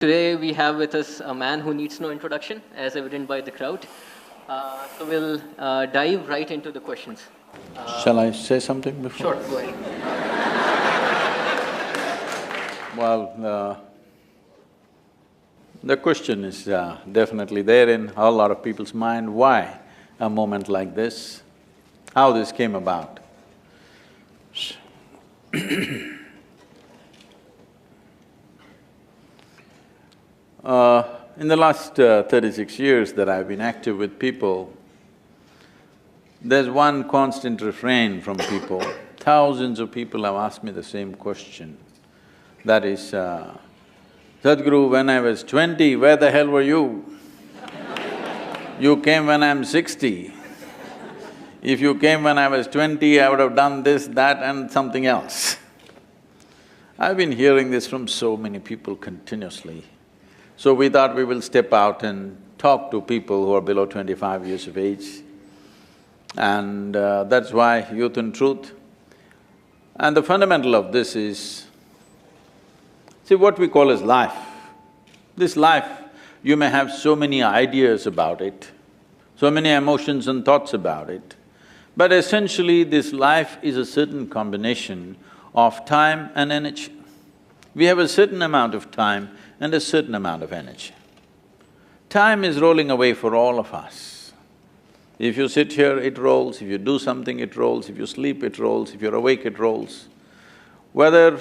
Today we have with us a man who needs no introduction, as evident by the crowd. So we'll dive right into the questions. Shall I say something before? Sure, go ahead. Well, the question is definitely there in a lot of people's mind, why a moment like this, how this came about. In the last 36 years that I've been active with people, there's one constant refrain from people. Thousands of people have asked me the same question. That is, Sadhguru, when I was 20, where the hell were you? You came when I'm 60. If you came when I was 20, I would have done this, that and something else. I've been hearing this from so many people continuously. So we thought we will step out and talk to people who are below 25 years of age. And that's why Youth and Truth. And the fundamental of this is, see what we call as life. This life, you may have so many ideas about it, so many emotions and thoughts about it, but essentially this life is a certain combination of time and energy. We have a certain amount of time and a certain amount of energy. Time is rolling away for all of us. If you sit here, it rolls, if you do something, it rolls, if you sleep, it rolls, if you're awake, it rolls. Whether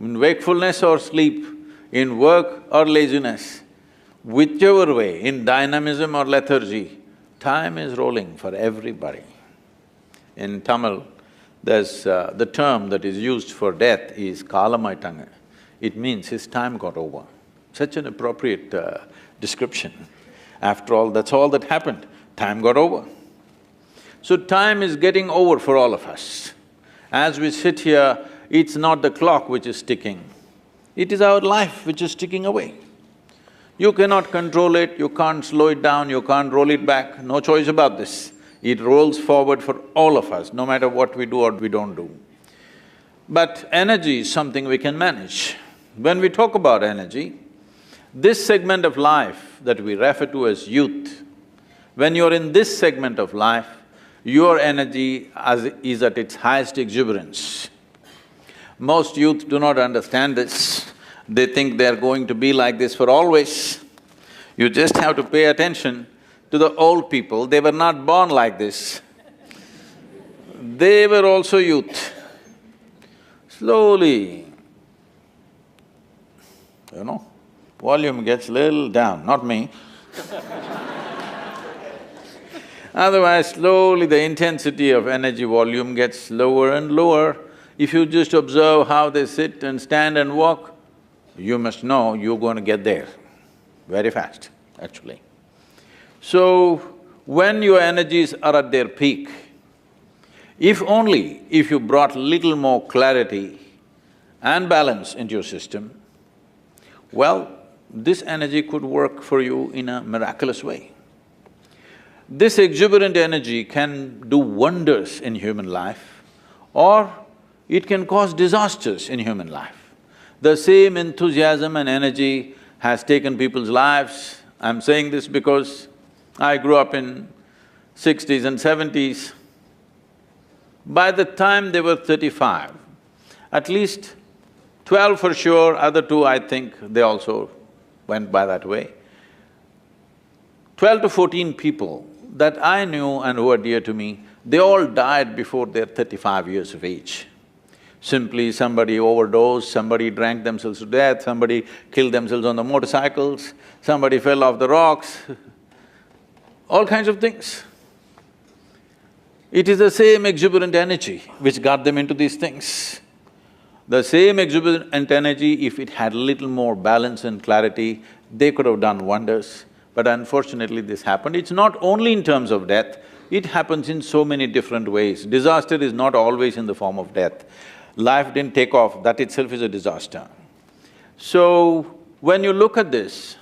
in wakefulness or sleep, in work or laziness, whichever way, in dynamism or lethargy, time is rolling for everybody. In Tamil, there's the term that is used for death is kalamaittanga. It means his time got over. Such an appropriate description. After all, that's all that happened, time got over. So time is getting over for all of us. As we sit here, it's not the clock which is ticking, it is our life which is ticking away. You cannot control it, you can't slow it down, you can't roll it back, no choice about this. It rolls forward for all of us, no matter what we do or we don't do. But energy is something we can manage. When we talk about energy, this segment of life that we refer to as youth, when you're in this segment of life, your energy is at its highest exuberance. Most youth do not understand this, they think they're going to be like this for always. You just have to pay attention to the old people, they were not born like this. They were also youth. Slowly, volume gets little down, not me. Otherwise, slowly the intensity of energy volume gets lower and lower. If you just observe how they sit and stand and walk, you must know you're going to get there very fast, actually. So, when your energies are at their peak, if you brought little more clarity and balance into your system, well, this energy could work for you in a miraculous way. This exuberant energy can do wonders in human life, or it can cause disasters in human life. The same enthusiasm and energy has taken people's lives. I'm saying this because I grew up in 60s and 70s. By the time they were 35, at least 12 for sure, other two I think they also went by that way. 12 to 14 people that I knew and who were dear to me, they all died before their 35 years of age. Simply somebody overdosed, somebody drank themselves to death, somebody killed themselves on the motorcycles, somebody fell off the rocks, all kinds of things. It is the same exuberant energy which got them into these things. The same exuberant energy, if it had little more balance and clarity, they could have done wonders. But unfortunately this happened. It's not only in terms of death, it happens in so many different ways. Disaster is not always in the form of death. Life didn't take off, that itself is a disaster. So, when you look at this,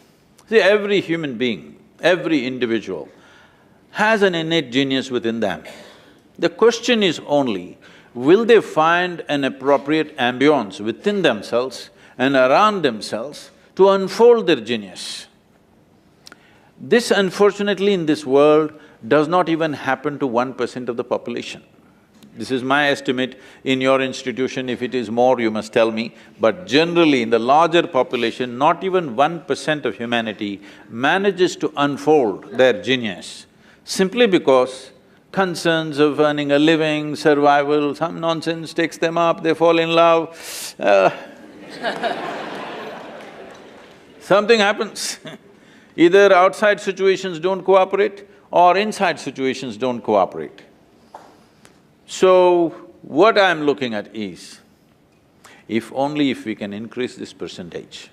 see, every human being, every individual has an innate genius within them. The question is only, will they find an appropriate ambience within themselves and around themselves to unfold their genius. This, unfortunately, in this world does not even happen to 1% of the population. This is my estimate. In your institution, if it is more, you must tell me, but generally in the larger population, not even 1% of humanity manages to unfold their genius, simply because concerns of earning a living, survival, some nonsense takes them up, they fall in love, something happens. Either outside situations don't cooperate or inside situations don't cooperate. So, what I'm looking at is, if we can increase this percentage,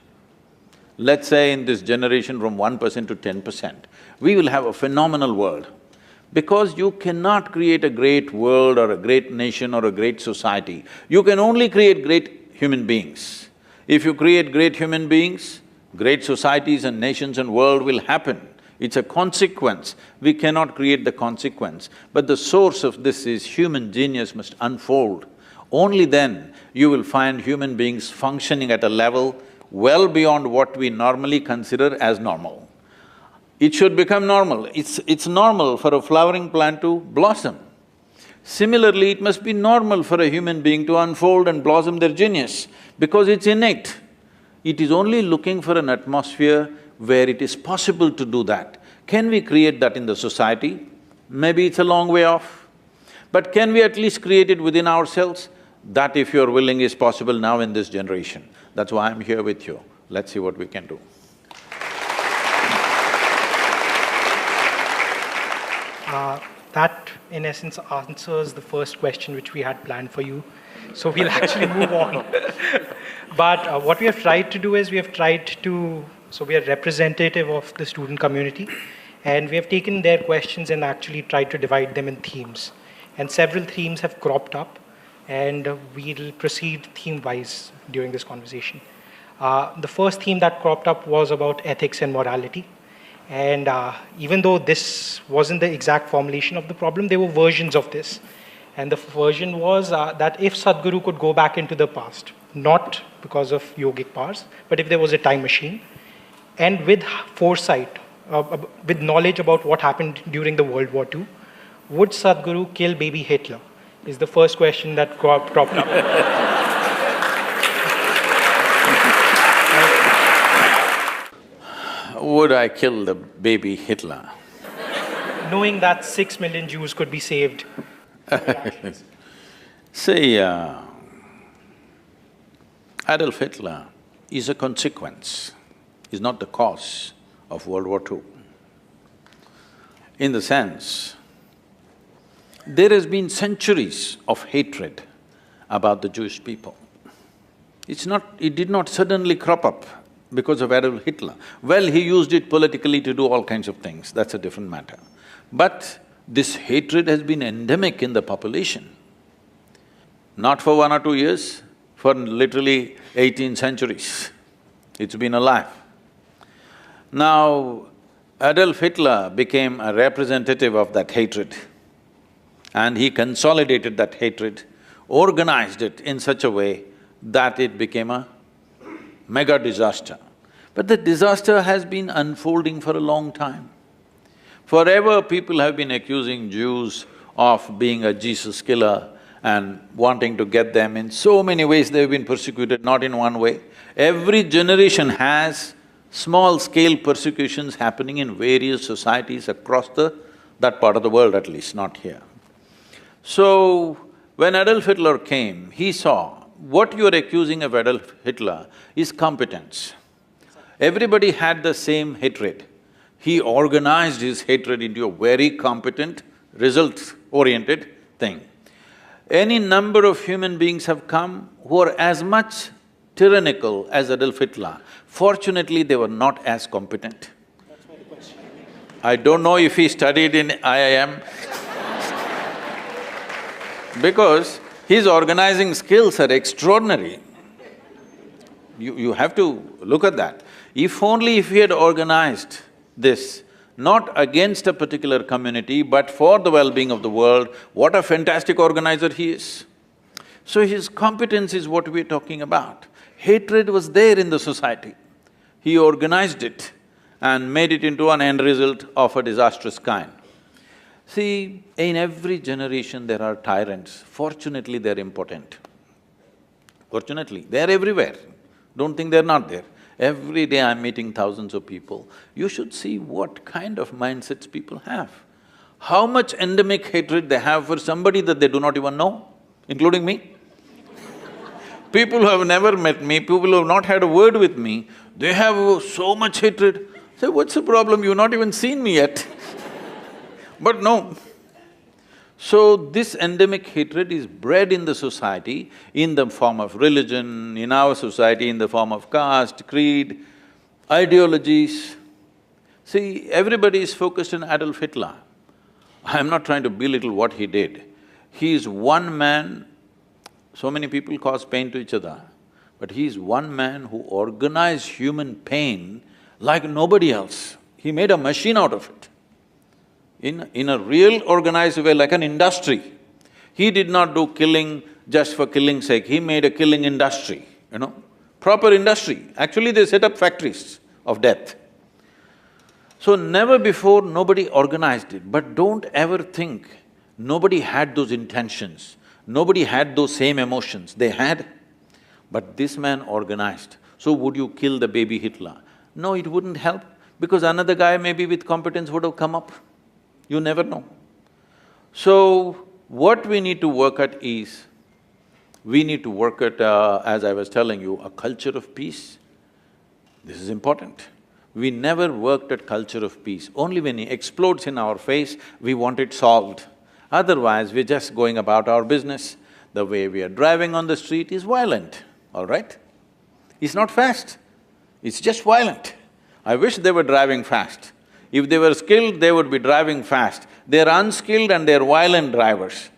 let's say in this generation from 1% to 10%, we will have a phenomenal world. Because you cannot create a great world or a great nation or a great society, you can only create great human beings. If you create great human beings, great societies and nations and world will happen. It's a consequence. We cannot create the consequence, but the source of this is human genius must unfold. Only then you will find human beings functioning at a level well beyond what we normally consider as normal. It should become normal. It's normal for a flowering plant to blossom. Similarly, it must be normal for a human being to unfold and blossom their genius, because it's innate. It is only looking for an atmosphere where it is possible to do that. Can we create that in the society? Maybe it's a long way off. But can we at least create it within ourselves? That, if you're willing, is possible now in this generation. That's why I'm here with you. Let's see what we can do. That, in essence, answers the first question which we had planned for you. So we'll actually move on. But what we have tried to do is we are representative of the student community, and we have taken their questions and actually tried to divide them in themes. And several themes have cropped up, and we'll proceed theme-wise during this conversation. The first theme that cropped up was about ethics and morality. And even though this wasn't the exact formulation of the problem, there were versions of this. And the version was that if Sadhguru could go back into the past, not because of yogic powers, but if there was a time machine, and with foresight, with knowledge about what happened during the World War II, would Sadhguru kill baby Hitler? Is the first question that cropped up. Would I kill the baby Hitler? Knowing that 6 million Jews could be saved. See, Adolf Hitler is a consequence, is not the cause of World War II. In the sense, there has been centuries of hatred about the Jewish people. It did not suddenly crop up because of Adolf Hitler. Well, he used it politically to do all kinds of things, that's a different matter. But this hatred has been endemic in the population. Not for 1 or 2 years, for literally 18 centuries. It's been alive. Now, Adolf Hitler became a representative of that hatred, and he consolidated that hatred, organized it in such a way that it became a mega disaster. But the disaster has been unfolding for a long time. Forever people have been accusing Jews of being a Jesus killer and wanting to get them in so many ways. They've been persecuted, not in one way. Every generation has small-scale persecutions happening in various societies across that part of the world at least, not here. So, when Adolf Hitler came, he saw what you are accusing of Adolf Hitler is competence. Everybody had the same hatred. He organized his hatred into a very competent, results-oriented thing. Any number of human beings have come who are as much tyrannical as Adolf Hitler. Fortunately, they were not as competent. That's my question. I don't know if he studied in IIM because his organizing skills are extraordinary. You have to look at that. If he had organized this, not against a particular community, but for the well-being of the world, what a fantastic organizer he is. So his competence is what we're talking about. Hatred was there in the society. He organized it and made it into an end result of a disastrous kind. See, in every generation there are tyrants. Fortunately, they're impotent. Fortunately, they're everywhere. Don't think they're not there. Every day I'm meeting thousands of people. You should see what kind of mindsets people have. How much endemic hatred they have for somebody that they do not even know, including me. People who have never met me, people who have not had a word with me, they have so much hatred. Say, what's the problem? You've not even seen me yet. But no. So this endemic hatred is bred in the society in the form of religion, in our society in the form of caste, creed, ideologies. See, everybody is focused on Adolf Hitler. I'm not trying to belittle what he did. He is one man, so many people cause pain to each other, but he is one man who organized human pain like nobody else. He made a machine out of it. In a real organized way, like an industry. He did not do killing just for killing's sake, he made a killing industry, proper industry. Actually, they set up factories of death. So never before nobody organized it, but don't ever think nobody had those intentions, nobody had those same emotions, they had. But this man organized. So would you kill the baby Hitler? No, it wouldn't help, because another guy maybe with competence would have come up. You never know. So, what we need to work at is, we need to work at, as I was telling you, a culture of peace. This is important. We never worked at culture of peace. Only when it explodes in our face, we want it solved. Otherwise, we're just going about our business. The way we are driving on the street is violent, all right? It's not fast, it's just violent. I wish they were driving fast. If they were skilled, they would be driving fast. They're unskilled and they're violent drivers.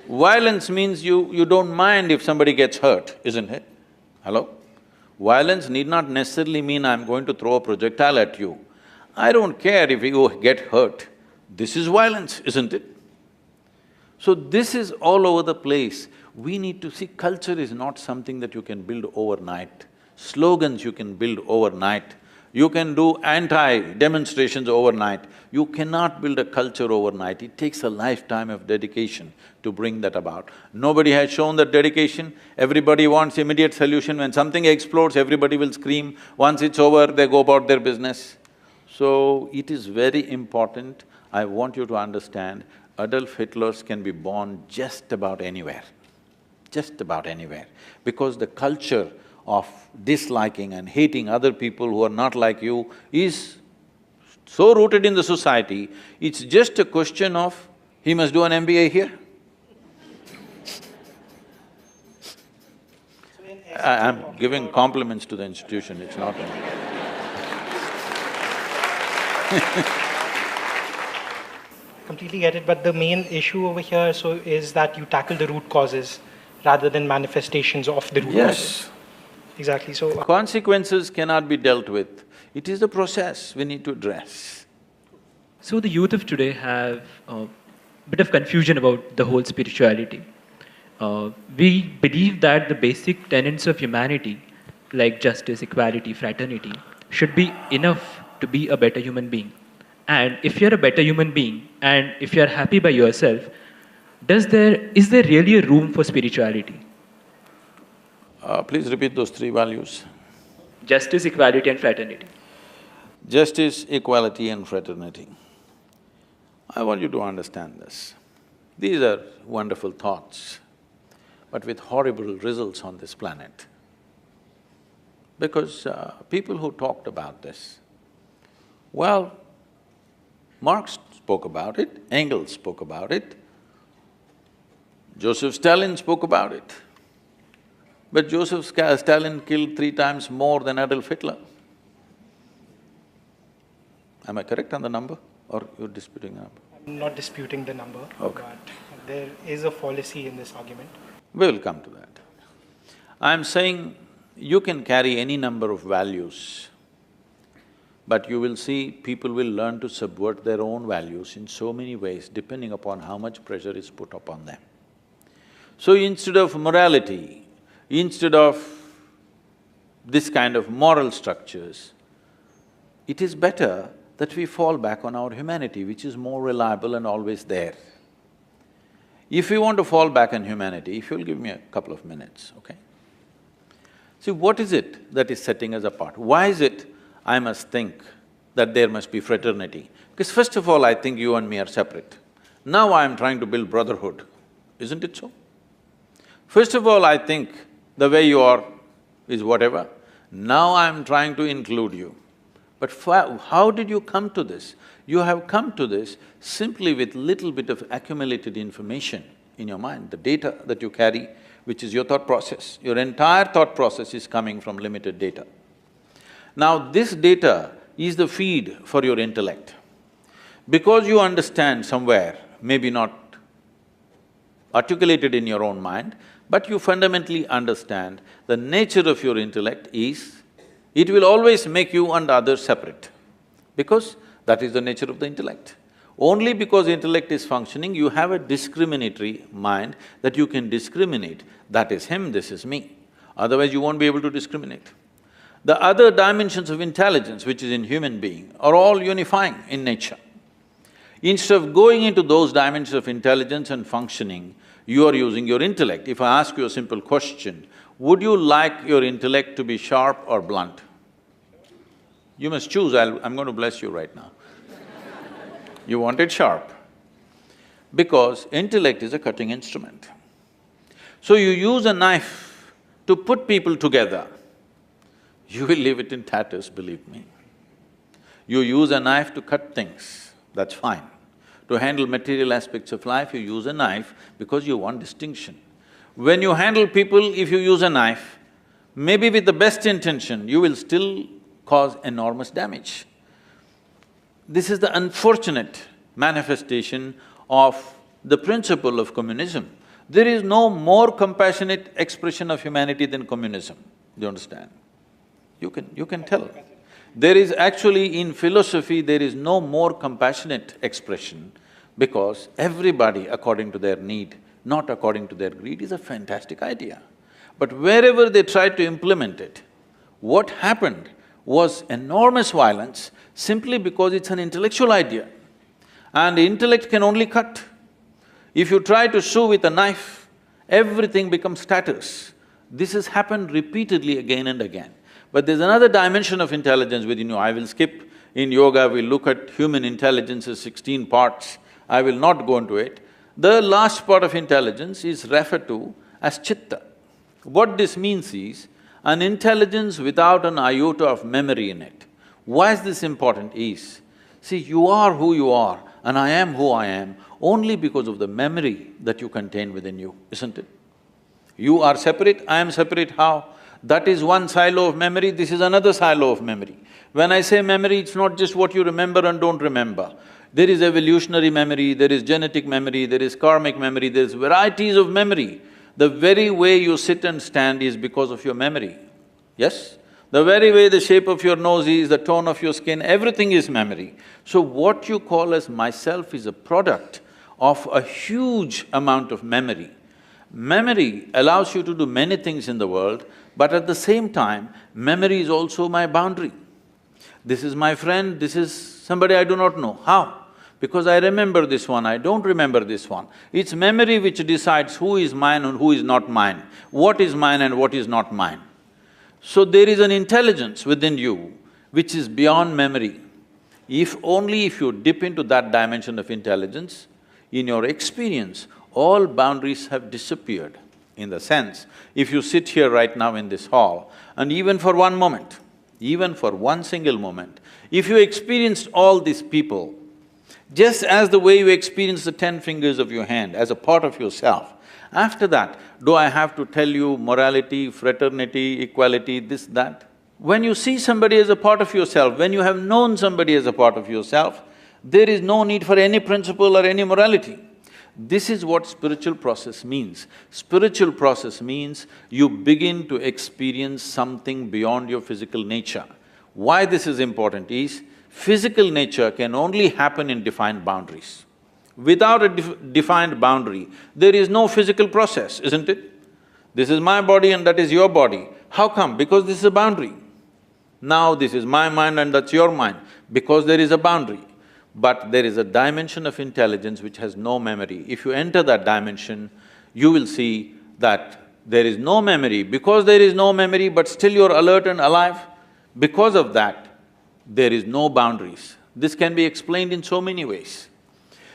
Violence means you don't mind if somebody gets hurt, isn't it? Hello? Violence need not necessarily mean I'm going to throw a projectile at you. I don't care if you get hurt. This is violence, isn't it? So this is all over the place. We need to see culture is not something that you can build overnight. Slogans you can build overnight. You can do anti-demonstrations overnight. You cannot build a culture overnight. It takes a lifetime of dedication to bring that about. Nobody has shown that dedication. Everybody wants immediate solution. When something explodes, everybody will scream. Once it's over, they go about their business. So, it is very important. I want you to understand, Adolf Hitlers can be born just about anywhere, because the culture of disliking and hating other people who are not like you is so rooted in the society, it's just a question of, he must do an MBA here. I'm giving compliments to the institution, it's not Completely get it, but the main issue over here is that you tackle the root causes rather than manifestations of the root causes. Exactly, so… Consequences cannot be dealt with. It is a process we need to address. So the youth of today have a bit of confusion about the whole spirituality. We believe that the basic tenets of humanity, like justice, equality, fraternity, should be enough to be a better human being. And if you're a better human being, and if you're happy by yourself, is there really a room for spirituality? Please repeat those three values. Justice, equality and fraternity. Justice, equality and fraternity. I want you to understand this. These are wonderful thoughts, but with horrible results on this planet. Because people who talked about this, well, Marx spoke about it, Engels spoke about it, Joseph Stalin spoke about it. But Joseph Stalin killed 3 times more than Adolf Hitler. Am I correct on the number, or you're disputing the number? I'm not disputing the number, Okay. but there is a fallacy in this argument. We will come to that. I'm saying you can carry any number of values, but you will see people will learn to subvert their own values in so many ways depending upon how much pressure is put upon them. So instead of morality, instead of this kind of moral structures, it is better that we fall back on our humanity, which is more reliable and always there. If we want to fall back on humanity, if you'll give me a couple of minutes, okay? See, what is it that is setting us apart? Why is it I must think that there must be fraternity? Because first of all, I think you and me are separate. Now I am trying to build brotherhood, isn't it so? First of all, I think the way you are is whatever. Now I am trying to include you. But how did you come to this? You have come to this simply with little bit of accumulated information in your mind, the data that you carry, which is your thought process. Your entire thought process is coming from limited data. Now this data is the feed for your intellect. Because you understand somewhere, maybe not articulated in your own mind, but you fundamentally understand the nature of your intellect is, it will always make you and others separate, because that is the nature of the intellect. Only because intellect is functioning, you have a discriminatory mind that you can discriminate, that is him, this is me. Otherwise you won't be able to discriminate. The other dimensions of intelligence which is in human being are all unifying in nature. Instead of going into those dimensions of intelligence and functioning, you are using your intellect. If I ask you a simple question, would you like your intellect to be sharp or blunt? You must choose, I'm going to bless you right now. You want it sharp, because intellect is a cutting instrument. So you use a knife to put people together, you will leave it in tatters, believe me. You use a knife to cut things, that's fine. To handle material aspects of life, you use a knife because you want distinction. When you handle people, if you use a knife, maybe with the best intention, you will still cause enormous damage. This is the unfortunate manifestation of the principle of communism. There is no more compassionate expression of humanity than communism, do you understand? You can tell. There is actually, in philosophy, there is no more compassionate expression, because everybody according to their need, not according to their greed, is a fantastic idea. But wherever they tried to implement it, what happened was enormous violence simply because it's an intellectual idea. And intellect can only cut. If you try to sew with a knife, everything becomes tatters. This has happened repeatedly again and again. But there's another dimension of intelligence within you, I will skip. In yoga, we look at human intelligence as 16 parts, I will not go into it. The last part of intelligence is referred to as chitta. What this means is, an intelligence without an iota of memory in it. Why is this important is, see, you are who you are and I am who I am only because of the memory that you contain within you, isn't it? You are separate, I am separate, how? That is one silo of memory, this is another silo of memory. When I say memory, it's not just what you remember and don't remember. There is evolutionary memory, there is genetic memory, there is karmic memory, there's varieties of memory. The very way you sit and stand is because of your memory, yes? The very way the shape of your nose is, the tone of your skin, everything is memory. So what you call as myself is a product of a huge amount of memory. Memory allows you to do many things in the world, but at the same time, memory is also my boundary. This is my friend, this is somebody I do not know. How? Because I remember this one, I don't remember this one. It's memory which decides who is mine and who is not mine, what is mine and what is not mine. So there is an intelligence within you which is beyond memory. Only if you dip into that dimension of intelligence, in your experience, all boundaries have disappeared. In the sense, if you sit here right now in this hall, and even for one moment, even for one single moment, if you experienced all these people, just as the way you experience the 10 fingers of your hand as a part of yourself, after that, do I have to tell you morality, fraternity, equality, this, that? When you see somebody as a part of yourself, when you have known somebody as a part of yourself, there is no need for any principle or any morality. This is what spiritual process means. Spiritual process means you begin to experience something beyond your physical nature. Why this is important is, physical nature can only happen in defined boundaries. Without a defined boundary, there is no physical process, isn't it? This is my body and that is your body. How come? Because this is a boundary. Now this is my mind and that's your mind, because there is a boundary. But there is a dimension of intelligence which has no memory. If you enter that dimension, you will see that there is no memory. Because there is no memory, but still you're alert and alive, because of that, there is no boundaries. This can be explained in so many ways.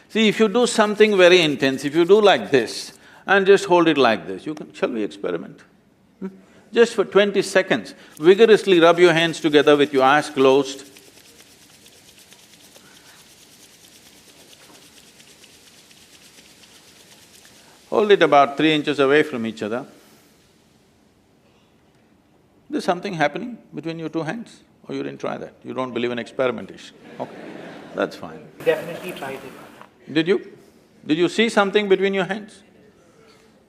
See, if you do something very intense, if you do like this and just hold it like this, you can… Shall we experiment? Just for 20 seconds, vigorously rub your hands together with your eyes closed. Hold it about 3 inches away from each other. There's something happening between your two hands? Or you didn't try that? You don't believe in experimentation? Okay, that's fine. Definitely tried it. Did you? Did you see something between your hands?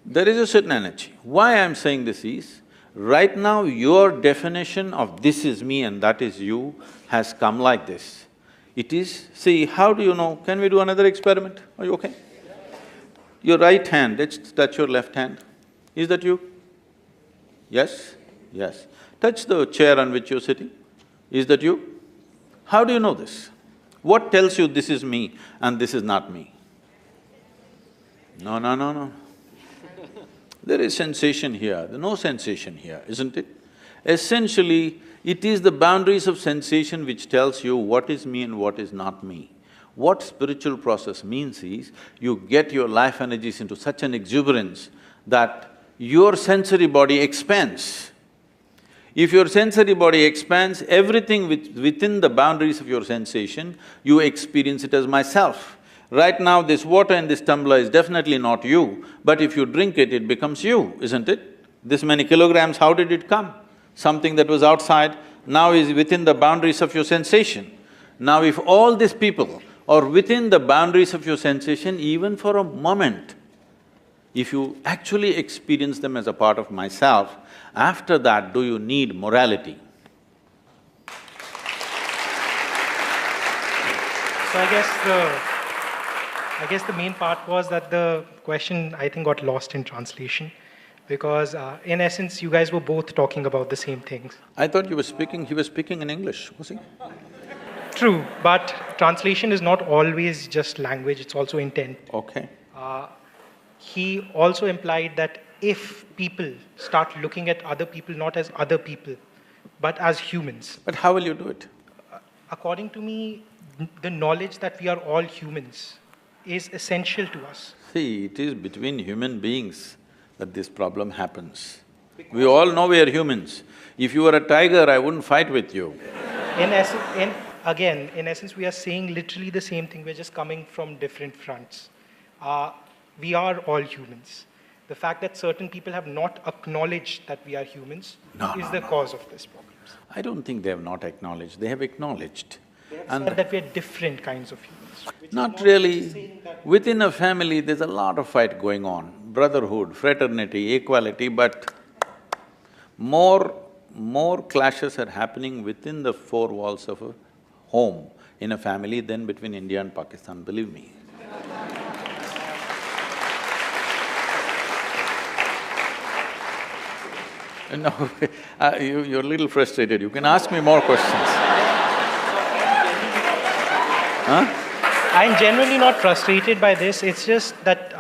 There is a certain energy. Why I'm saying this is, right now your definition of this is me and that is you has come like this. It is… See, how do you know? Can we do another experiment? Are you okay? Your right hand, let's touch your left hand. Is that you? Yes? Yes. Touch the chair on which you're sitting. Is that you? How do you know this? What tells you this is me and this is not me? No, no, no, no. There is sensation here, there's no sensation here, isn't it? Essentially, it is the boundaries of sensation which tells you what is me and what is not me. What spiritual process means is, you get your life energies into such an exuberance that your sensory body expands. If your sensory body expands, everything within the boundaries of your sensation, you experience it as myself. Right now, this water in this tumbler is definitely not you, but if you drink it, it becomes you, isn't it? This many kilograms, how did it come? Something that was outside now is within the boundaries of your sensation. Now if all these people are within the boundaries of your sensation, even for a moment, if you actually experience them as a part of myself, after that, do you need morality? So I guess the main part was that the question, I think, got lost in translation, because in essence, you guys were both talking about the same things. I thought he was speaking in English, was he? True, but translation is not always just language, it's also intent. Okay. He also implied that if people start looking at other people not as other people, but as humans. But how will you do it? According to me, the knowledge that we are all humans is essential to us. See, it is between human beings that this problem happens. We all know we are humans. If you were a tiger, I wouldn't fight with you. In essence, we are saying literally the same thing, we're just coming from different fronts. We are all humans. The fact that certain people have not acknowledged that we are humans is the cause of this problem. I don't think they have not acknowledged, they have acknowledged. They have said that we are different kinds of humans. Not really. Within a family, there's a lot of fight going on, brotherhood, fraternity, equality, but more clashes are happening within the four walls of a home in a family than between India and Pakistan, believe me. No, you're a little frustrated, you can ask me more questions. Huh? I'm genuinely not frustrated by this, it's just that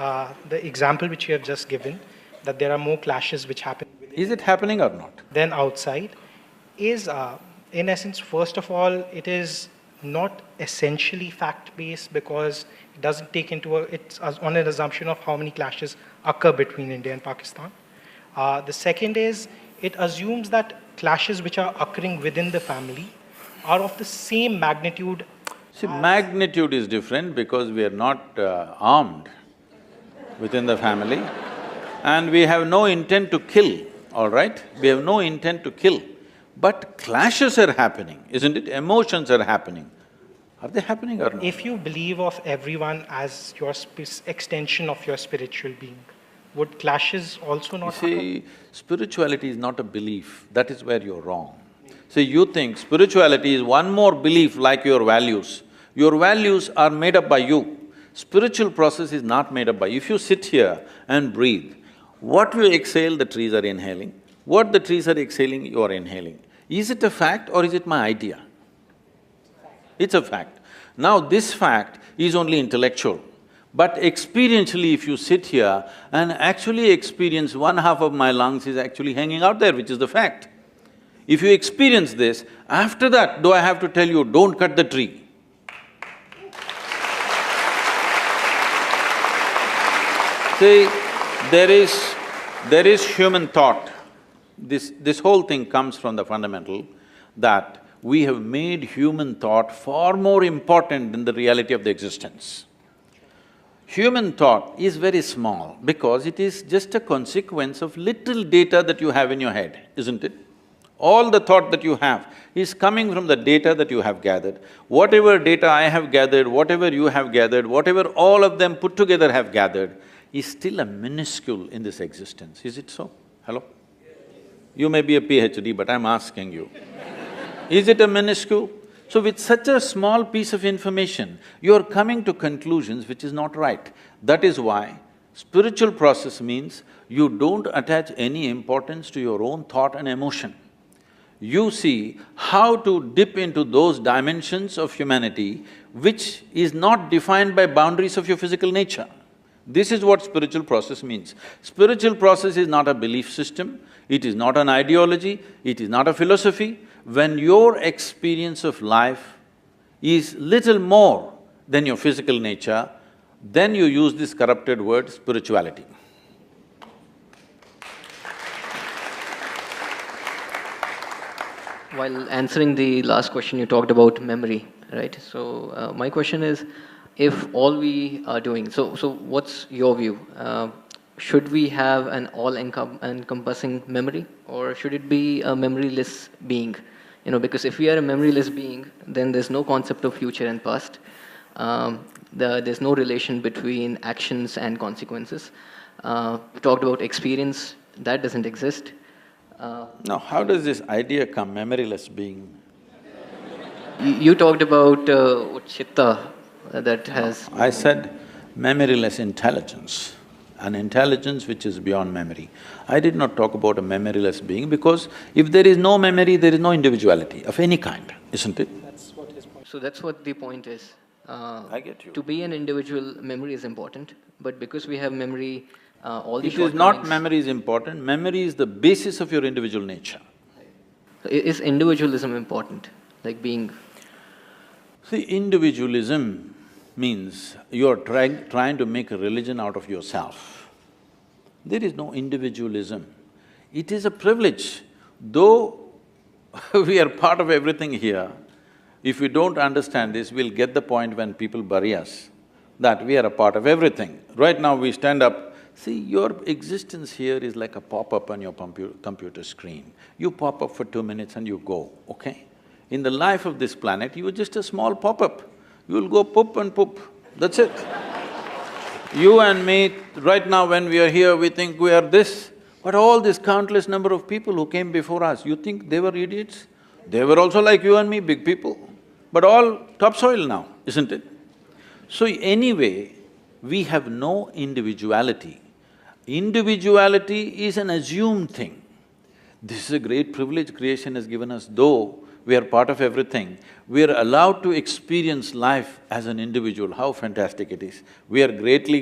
the example which you have just given, that there are more clashes which happen Is it happening or not? than outside, is in essence, first of all, it is not essentially fact-based because it doesn't take it's on an assumption of how many clashes occur between India and Pakistan. The second is, it assumes that clashes which are occurring within the family are of the same magnitude. See, magnitude is different because we are not armed within the family and we have no intent to kill, all right? We have no intent to kill. But clashes are happening, isn't it? Emotions are happening. Are they happening or not? If you believe of everyone as your extension of your spiritual being, would clashes also not happen? See, spirituality is not a belief, that is where you're wrong. See, you think spirituality is one more belief like your values. Your values are made up by you. Spiritual process is not made up by… If you sit here and breathe, what you exhale, the trees are inhaling. What the trees are exhaling, you are inhaling. Is it a fact or is it my idea? It's a fact. Now this fact is only intellectual, but experientially if you sit here and actually experience one half of my lungs is actually hanging out there, which is the fact. If you experience this, after that, do I have to tell you, don't cut the tree? See, there is human thought. This whole thing comes from the fundamental that we have made human thought far more important than the reality of the existence. Human thought is very small because it is just a consequence of little data that you have in your head, isn't it? All the thought that you have is coming from the data that you have gathered. Whatever data I have gathered, whatever you have gathered, whatever all of them put together have gathered, is still a minuscule in this existence. Is it so? Hello? You may be a PhD, but I'm asking you. Is it a minuscule? So with such a small piece of information, you're coming to conclusions which is not right. That is why spiritual process means you don't attach any importance to your own thought and emotion. You see how to dip into those dimensions of humanity which is not defined by boundaries of your physical nature. This is what spiritual process means. Spiritual process is not a belief system, it is not an ideology, it is not a philosophy. When your experience of life is little more than your physical nature, then you use this corrupted word, spirituality. While answering the last question, you talked about memory, right? So, my question is, if all we are doing… So what's your view? Should we have an all-encompassing memory, or should it be a memoryless being? You know, because if we are a memoryless being, then there's no concept of future and past. There's no relation between actions and consequences. We talked about experience, that doesn't exist. Now, how does this idea come, memoryless being? You talked about chitta that has… I said memoryless intelligence, an intelligence which is beyond memory. I did not talk about a memoryless being because if there is no memory, there is no individuality of any kind, isn't it? That's what his point. So that's what the point is. I get you. To be an individual, memory is important, but because we have memory, all the It is not shortcomings… memory is important, memory is the basis of your individual nature. Is individualism important, like being… See, individualism means you are trying to make a religion out of yourself. There is no individualism. It is a privilege. Though we are part of everything here, if we don't understand this, we'll get the point when people bury us, that we are a part of everything. Right now we stand up, see, your existence here is like a pop-up on your computer screen. You pop up for 2 minutes and you go, okay? In the life of this planet, you are just a small pop-up. You'll go poop and poop, that's it. You and me, right now when we are here, we think we are this, but all this countless number of people who came before us, you think they were idiots? They were also like you and me, big people, but all topsoil now, isn't it? So anyway, we have no individuality. Individuality is an assumed thing. This is a great privilege creation has given us, though we are part of everything. We are allowed to experience life as an individual, how fantastic it is. We are greatly,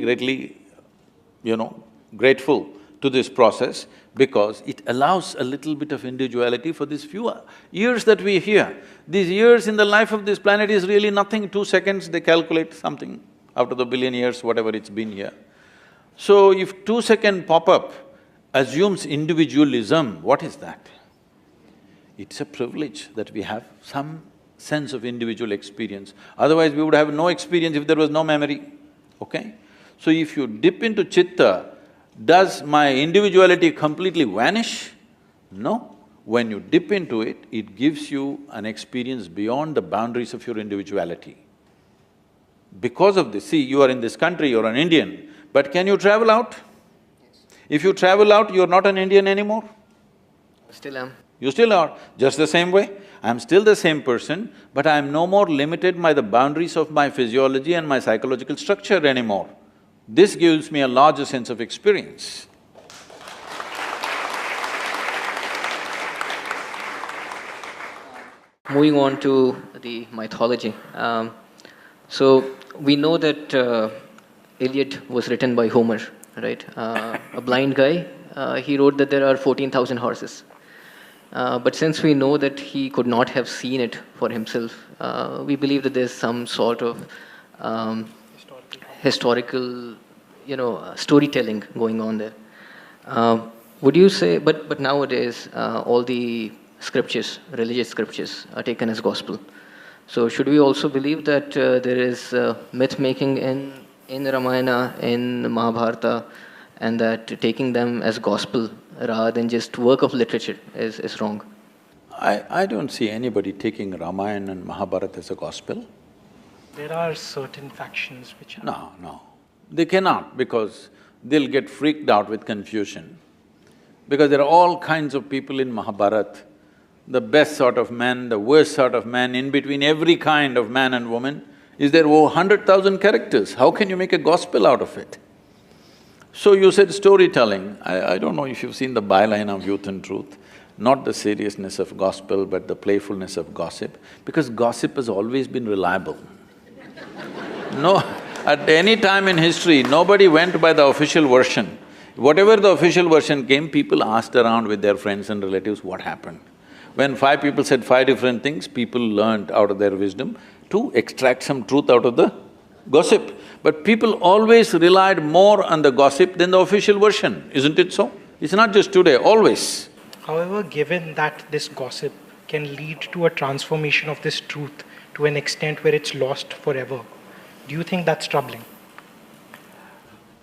grateful to this process because it allows a little bit of individuality for these few years that we are here. These years in the life of this planet is really nothing, 2 seconds they calculate something out of the billion years, whatever it's been here. So if 2-second pop-up assumes individualism, what is that? It's a privilege that we have some sense of individual experience. Otherwise, we would have no experience if there was no memory, okay? So if you dip into chitta, does my individuality completely vanish? No. When you dip into it, it gives you an experience beyond the boundaries of your individuality. Because of this, see, you are in this country, you're an Indian, but can you travel out? If you travel out, you're not an Indian anymore. Still am. You still are, just the same way. I'm still the same person, but I'm no more limited by the boundaries of my physiology and my psychological structure anymore. This gives me a larger sense of experience. moving on to the mythology. So we know that Iliad was written by Homer, right? A blind guy. He wrote that there are 14,000 horses. But since we know that he could not have seen it for himself, we believe that there's some sort of historical, storytelling going on there. Would you say? But nowadays, all the scriptures, religious scriptures, are taken as gospel. So should we also believe that there is myth making in Ramayana, in Mahabharata, and that taking them as gospel rather than just work of literature is wrong? I don't see anybody taking Ramayana and Mahabharata as a gospel. There are certain factions which are… No. They cannot, because they'll get freaked out with confusion. Because there are all kinds of people in Mahabharata, the best sort of men, the worst sort of men, in between every kind of man and woman. Is there over 100,000 characters? How can you make a gospel out of it? So you said storytelling. I don't know if you've seen the byline of Youth and Truth, not the seriousness of gospel, but the playfulness of gossip, because gossip has always been reliable. No, at any time in history, nobody went by the official version. Whatever the official version came, people asked around with their friends and relatives what happened. When 5 people said 5 different things, people learned out of their wisdom to extract some truth out of the gossip. But people always relied more on the gossip than the official version, isn't it so? It's not just today, always. However, given that this gossip can lead to a transformation of this truth to an extent where it's lost forever, do you think that's troubling?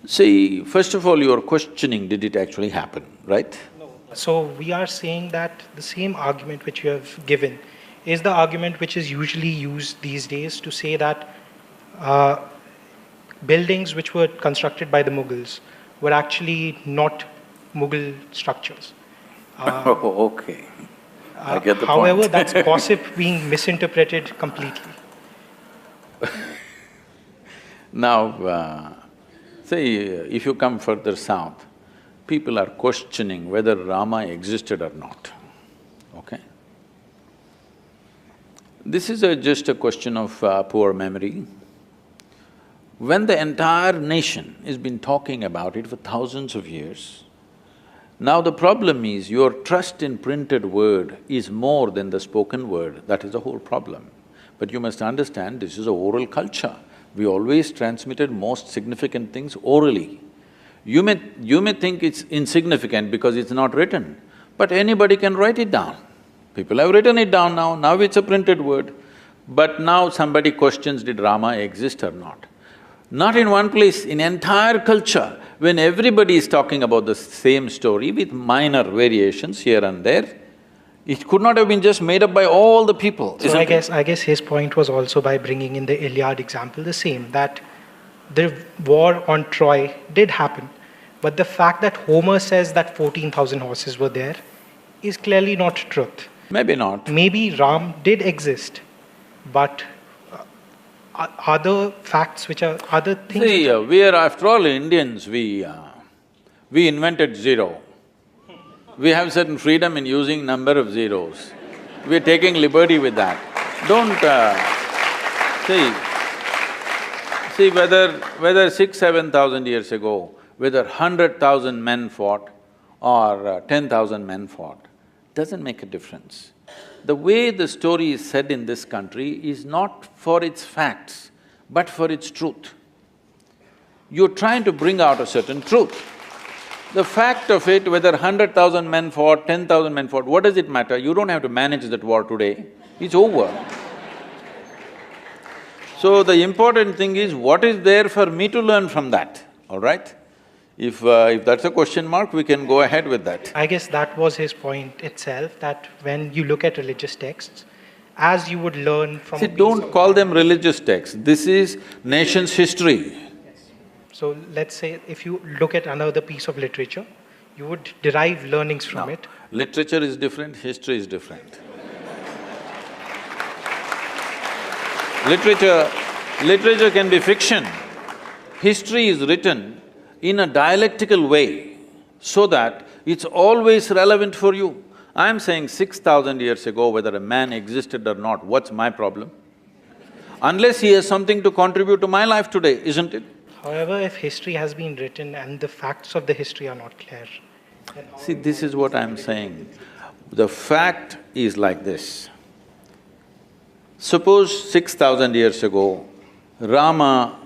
See, first of all, you're questioning, did it actually happen, right? No. So we are saying that the same argument which you have given is the argument which is usually used these days to say that buildings which were constructed by the Mughals were actually not Mughal structures. Okay. I get the however, point. that's gossip being misinterpreted completely. Now, see, if you come further south, people are questioning whether Rama existed or not, okay? This is just a question of poor memory. When the entire nation has been talking about it for thousands of years, now the problem is your trust in printed word is more than the spoken word, that is the whole problem. But you must understand, this is a oral culture. We always transmitted most significant things orally. You may think it's insignificant because it's not written, but anybody can write it down. People have written it down now it's a printed word. But now somebody questions, did Rama exist or not? Not in one place, in entire culture, when everybody is talking about the same story with minor variations here and there, it could not have been just made up by all the people, So I guess his point was also by bringing in the Iliad example the same, that the war on Troy did happen, but the fact that Homer says that 14,000 horses were there is clearly not truth. Maybe not. Maybe Ram did exist, but other facts which are… other things… See, we are after all Indians, we invented zero. We have certain freedom in using number of zeros. We're taking liberty with that. Don't… see whether 6,000–7,000 years ago, whether 100,000 men fought or 10,000 men fought, doesn't make a difference. The way the story is said in this country is not for its facts, but for its truth. You're trying to bring out a certain truth. The fact of it, whether 100,000 men fought, 10,000 men fought, what does it matter? You don't have to manage that war today, it's over. So the important thing is, what is there for me to learn from that, all right? If that's a question mark, we can go ahead with that. I guess that was his point itself, that when you look at religious texts, as you would learn from… See, don't call them religious texts, this is nation's history. So let's say if you look at another piece of literature, you would derive learnings from it. Literature is different, history is different. Literature can be fiction. History is written in a dialectical way so that it's always relevant for you. I'm saying 6,000 years ago, whether a man existed or not, what's my problem? Unless he has something to contribute to my life today, isn't it? However, if history has been written and the facts of the history are not clear, then how See, this is what I'm saying. The fact is like this. Suppose 6,000 years ago, Rama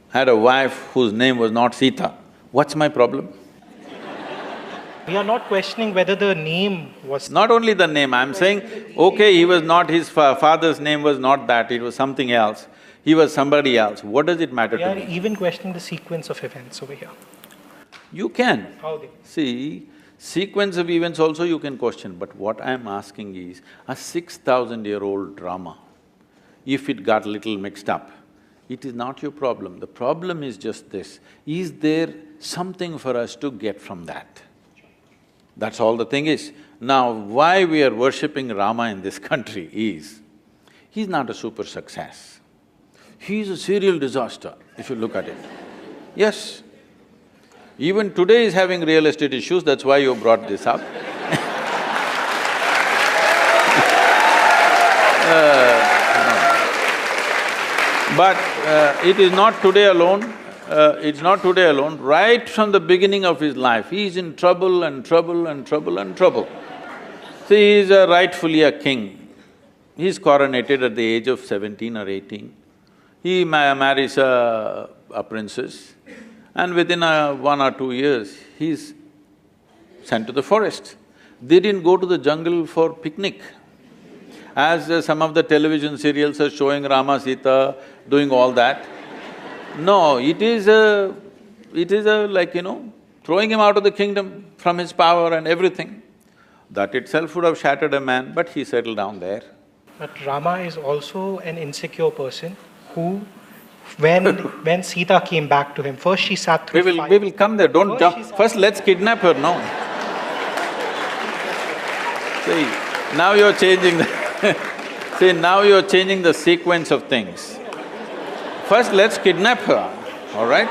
had a wife whose name was not Sita. What's my problem? we are not questioning whether the name was… Not only the name, I'm saying, okay, he was not… his father's name was not that, it was something else. He was somebody else. What does it matter We to are me? even questioning the sequence of events over here. You can. How they… See, sequence of events also you can question, but what I'm asking is, a 6,000-year-old drama, if it got little mixed up, it is not your problem. The problem is just this, is there something for us to get from that? That's all the thing is. Now, why we are worshipping Rama in this country is, he's not a super success. He's a serial disaster, if you look at it. Yes. Even today he's having real estate issues, that's why you brought this up. But it is not today alone, it's not today alone. Right from the beginning of his life, he is in trouble and trouble and trouble and trouble. See, he is rightfully a king. He is coronated at the age of 17 or 18. He marries a princess, and within 1 or 2 years, he's sent to the forest. They didn't go to the jungle for picnic. As some of the television serials are showing Rama, Sita doing all that. No, it is like, throwing him out of the kingdom from his power and everything. That itself would have shattered a man, but he settled down there. But Rama is also an insecure person who, when Sita came back to him, first she sat through fire. We will come there, don't First jump. she sat… First let's kidnap her, no. See, now you're changing the… See, now you're changing the sequence of things. First let's kidnap her, all right?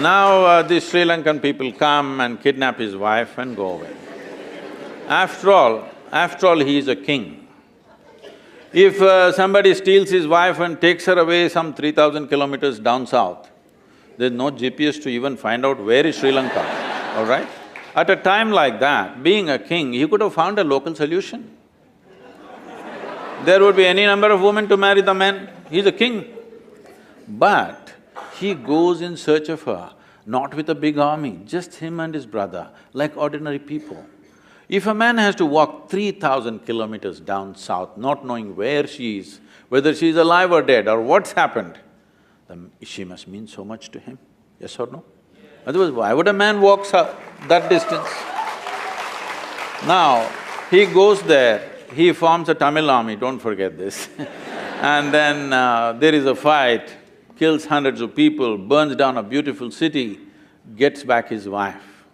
Now the Sri Lankan people come and kidnap his wife and go away. After all, he is a king. If somebody steals his wife and takes her away some 3,000 kilometers down south, there's no GPS to even find out where is Sri Lanka, all right? At a time like that, being a king, he could have found a local solution. There would be any number of women to marry the men, he's a king. But he goes in search of her, not with a big army, just him and his brother, like ordinary people. If a man has to walk 3,000 kilometers down south, not knowing where she is, whether she is alive or dead or what's happened, then she must mean so much to him, yes or no? Otherwise, why would a man walk that distance? Now, he goes there, he forms a Tamil army, don't forget this. And then there is a fight, kills hundreds of people, burns down a beautiful city, gets back his wife,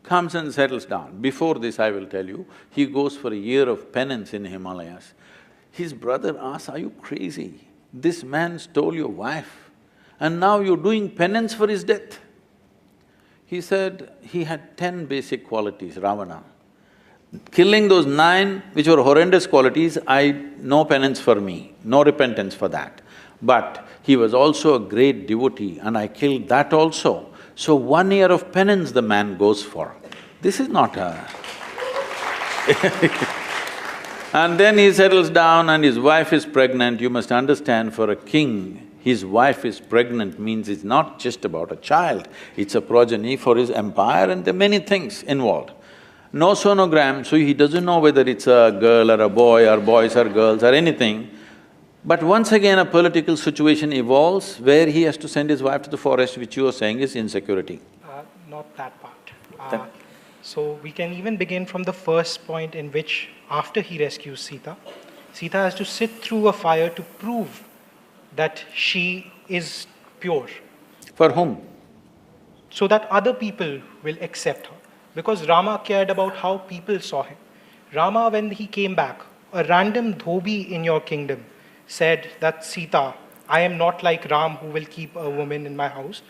comes and settles down. Before this, I will tell you, he goes for a year of penance in Himalayas. His brother asks, are you crazy? This man stole your wife and now you're doing penance for his death. He said he had 10 basic qualities, Ravana. Killing those 9, which were horrendous qualities, no penance for me, no repentance for that. But he was also a great devotee and I killed that also. So 1 year of penance the man goes for. This is not a… And then he settles down and his wife is pregnant. You must understand, for a king, his wife is pregnant means it's not just about a child, it's a progeny for his empire and there are many things involved. No sonogram, so he doesn't know whether it's a girl or a boy or boys or girls or anything. But once again a political situation evolves where he has to send his wife to the forest, which you are saying is insecurity. Not that part. So we can even begin from the first point in which, after he rescues Sita, Sita has to sit through a fire to prove that she is pure. For whom? So that other people will accept her. Because Rama cared about how people saw him. Rama, when he came back, a random dhobi in your kingdom said that, Sita, I am not like Ram, who will keep a woman in my house,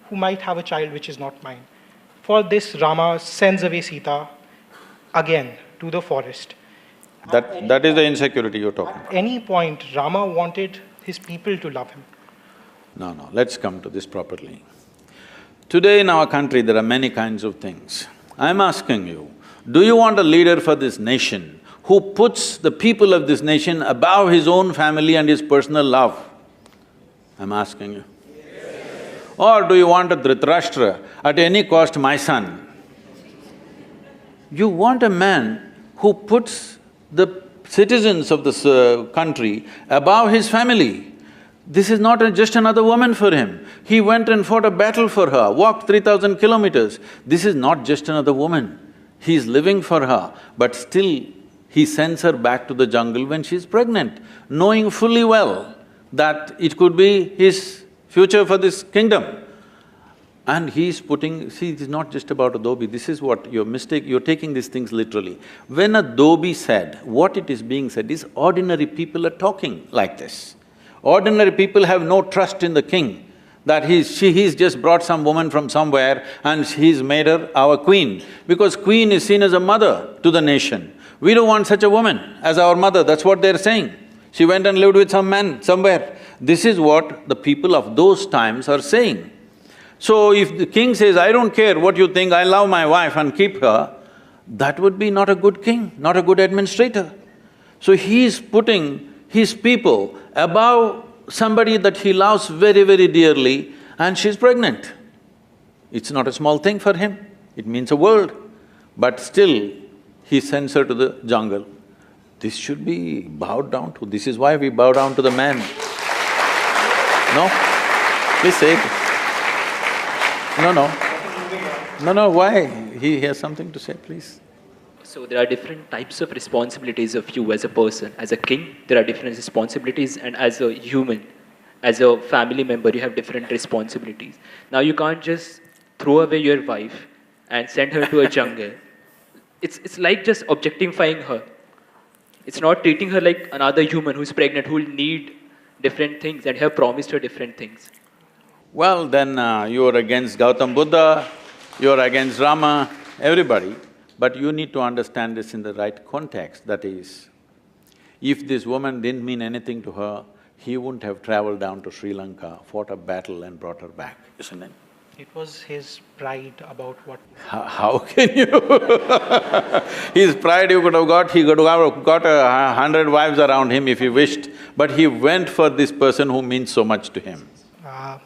who might have a child which is not mine. For this, Rama sends away Sita again to the forest. That is the insecurity you're talking about. At any point, Rama wanted his people to love him. No, let's come to this properly. Today in our country, there are many kinds of things. I'm asking you, do you want a leader for this nation who puts the people of this nation above his own family and his personal love? I'm asking you. Or do you want a Dhritarashtra, at any cost my son? You want a man who puts the citizens of this country above his family. This is not just another woman for him. He went and fought a battle for her, walked 3,000 kilometers. This is not just another woman. He is living for her, but still he sends her back to the jungle when she's pregnant, knowing fully well that it could be his future for this kingdom. And he's putting… See, it is not just about a dhobi, this is what your mistake… you're taking these things literally. When a dhobi said, what it is being said is ordinary people are talking like this. Ordinary people have no trust in the king, that he's just brought some woman from somewhere and he's made her our queen, because queen is seen as a mother to the nation. We don't want such a woman as our mother, that's what they're saying. She went and lived with some man somewhere. This is what the people of those times are saying. So if the king says, I don't care what you think, I love my wife and keep her, that would be not a good king, not a good administrator. So he is putting his people above somebody that he loves very, very dearly, and she's pregnant. It's not a small thing for him, it means a world. But still, he sends her to the jungle. This should be bowed down to, this is why we bow down to the man. No? Please say it. No, why? He has something to say, please. So there are different types of responsibilities of you as a person. As a king, there are different responsibilities, and as a human, as a family member, you have different responsibilities. Now you can't just throw away your wife and send her to a jungle. It's like just objectifying her. It's not treating her like another human who's pregnant, who will need different things, and have promised her different things. Well, then you're against Gautam Buddha, you're against Rama, everybody. But you need to understand this in the right context, that is, if this woman didn't mean anything to her, he wouldn't have traveled down to Sri Lanka, fought a battle and brought her back, isn't it? It was his pride about what… How can you His pride he could have got 100 wives around him if he wished, but he went for this person who means so much to him.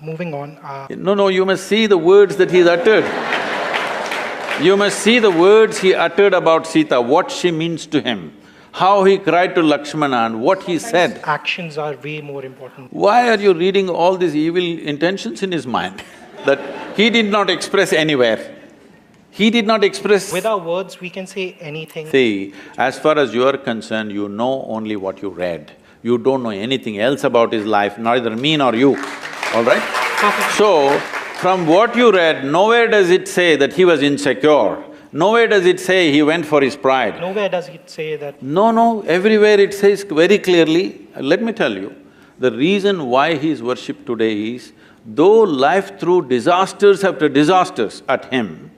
Moving on… No, you must see the words that he's uttered. You must see the words he uttered about Sita, what she means to him, how he cried to Lakshmana and what he said. Actions are way more important. Why are you reading all these evil intentions in his mind that he did not express anywhere? He did not express… With our words, we can say anything. See, as far as you are concerned, you know only what you read. You don't know anything else about his life, neither me nor you, all right? Perfect. So, from what you read, nowhere does it say that he was insecure. Nowhere does it say he went for his pride. Nowhere does it say that… No, everywhere it says very clearly, let me tell you, the reason why he is worshipped today is, though life threw disasters after disasters at him,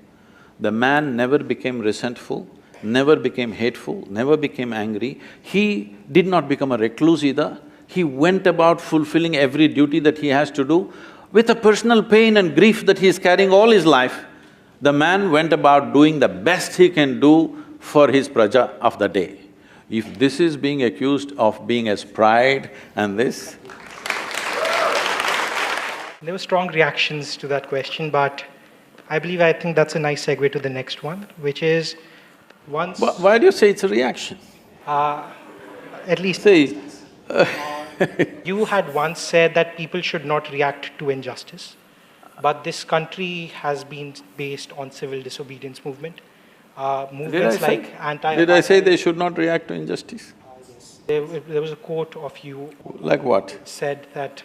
the man never became resentful, never became hateful, never became angry. He did not become a recluse either. He went about fulfilling every duty that he has to do. With a personal pain and grief that he is carrying all his life, the man went about doing the best he can do for his praja of the day. If this is being accused of being as pride and this… There were strong reactions to that question, but I think that's a nice segue to the next one, which is once… Why do you say it's a reaction? At least… See, You had once said that people should not react to injustice, but this country has been based on civil disobedience movement. Movements like anti… Did I say they should not react to injustice? There was a quote of you… Like what? Said that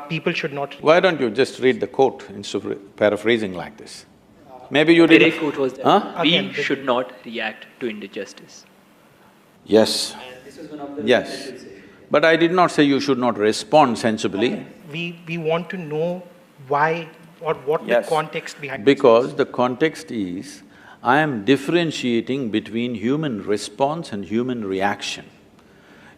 people should not… Why don't you just read the quote instead of paraphrasing like this? Maybe you The did… quote was that Again, we should not react to injustice. Yes. And this was one of the… Yes. But I did not say you should not respond sensibly. We want to know why or what Yes. the context behind Because the context is, I am differentiating between human response and human reaction.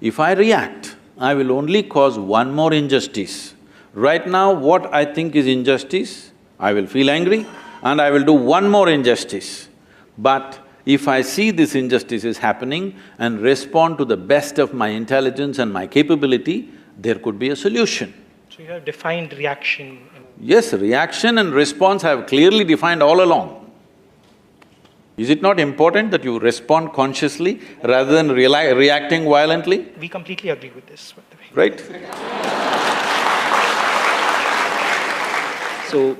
If I react, I will only cause one more injustice. Right now, what I think is injustice, I will feel angry and I will do one more injustice. But if I see this injustice is happening and respond to the best of my intelligence and my capability, there could be a solution. So you have defined reaction. Yes, reaction and response I have clearly defined all along. Is it not important that you respond consciously rather than reacting violently? We completely agree with this, by the way. Right? So,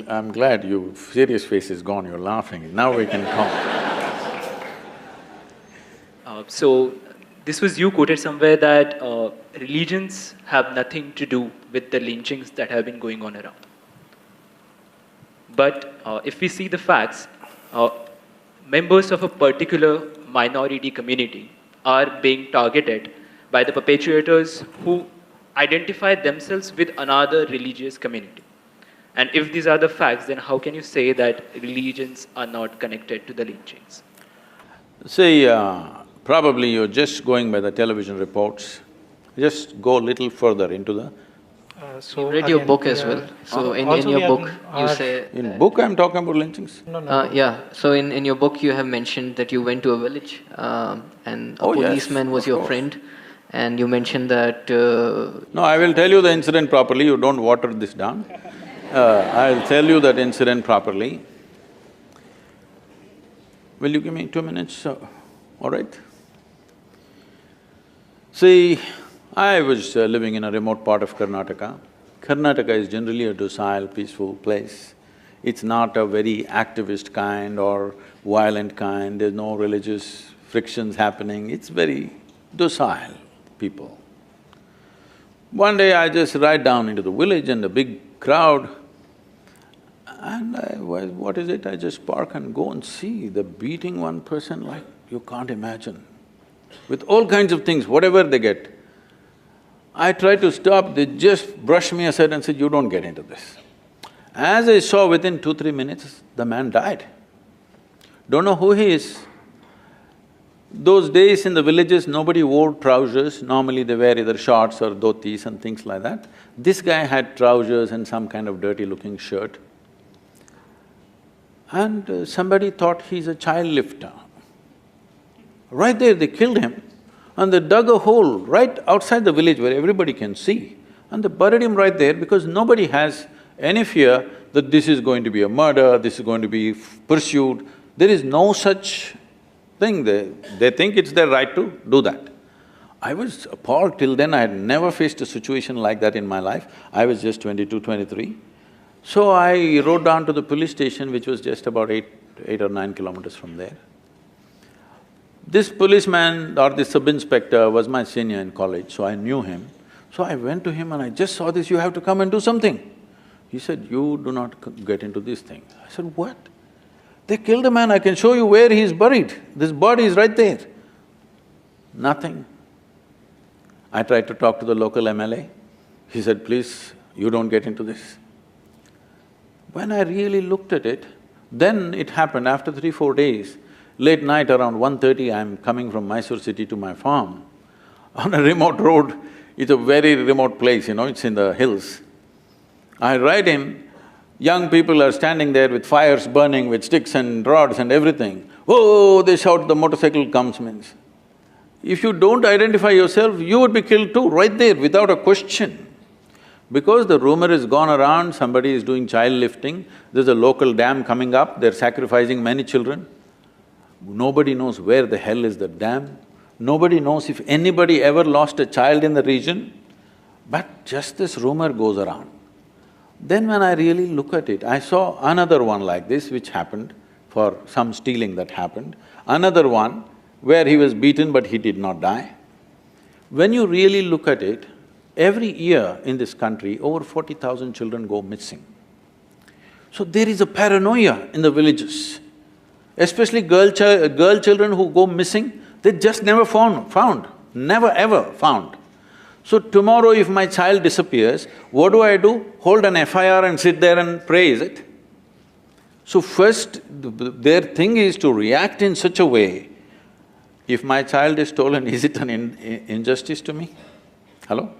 I'm glad your serious face is gone, you're laughing. Now we can talk. so this was you quoted somewhere that religions have nothing to do with the lynchings that have been going on around. But if we see the facts, members of a particular minority community are being targeted by the perpetrators who identify themselves with another religious community. And if these are the facts, then how can you say that religions are not connected to the lynchings? See, probably you're just going by the television reports. Just go a little further into the… You read your book as well. So in your book, you say… In book I'm talking about lynchings. yeah, so in your book you have mentioned that you went to a village and a Oh, yes, policeman was of your course. friend, and you mentioned that… No, I will tell you the incident properly, you don't water this down. I'll tell you that incident properly. Will you give me 2 minutes? All right? See, I was living in a remote part of Karnataka. Karnataka is generally a docile, peaceful place. It's not a very activist kind or violent kind, there's no religious frictions happening, it's very docile people. One day I just ride down into the village and a big crowd, and what is it? I just park and go and see, they're beating one person like you can't imagine, with all kinds of things, whatever they get. I tried to stop, they just brushed me aside and said, you don't get into this. As I saw, within 2-3 minutes, the man died. Don't know who he is. Those days in the villages, nobody wore trousers, normally they wear either shorts or dhotis and things like that. This guy had trousers and some kind of dirty-looking shirt. And somebody thought he's a child lifter. Right there, they killed him and they dug a hole right outside the village where everybody can see, and they buried him right there because nobody has any fear that this is going to be a murder, this is going to be pursued. There is no such thing, they think it's their right to do that. I was appalled. Till then I had never faced a situation like that in my life. I was just 22, 23. So I rode down to the police station, which was just about eight or 9 kilometers from there. This policeman or this sub-inspector was my senior in college, so I knew him. So I went to him and I just saw this, you have to come and do something. He said, you do not get into this thing. I said, what? They killed a man, I can show you where he is buried. This body is right there. Nothing. I tried to talk to the local MLA. He said, please, you don't get into this. When I really looked at it, then it happened after 3-4 days. Late night around 1:30, I'm coming from Mysore city to my farm. On a remote road, it's a very remote place, it's in the hills. I ride in, young people are standing there with fires burning, with sticks and rods and everything. Oh, they shout, the motorcycle comes means. If you don't identify yourself, you would be killed too, right there, without a question. Because the rumor has gone around, somebody is doing child lifting, there's a local dam coming up, they're sacrificing many children. Nobody knows where the hell is the dam, nobody knows if anybody ever lost a child in the region, but just this rumor goes around. Then when I really look at it, I saw another one like this which happened for some stealing that happened, another one where he was beaten but he did not die. When you really look at it, every year in this country, over 40,000 children go missing. So there is a paranoia in the villages. Especially girl children who go missing, they just never found, never ever found. So tomorrow if my child disappears, what do? Hold an FIR and sit there and pray, is it? So first, their thing is to react in such a way, if my child is stolen, is it an injustice to me? Hello?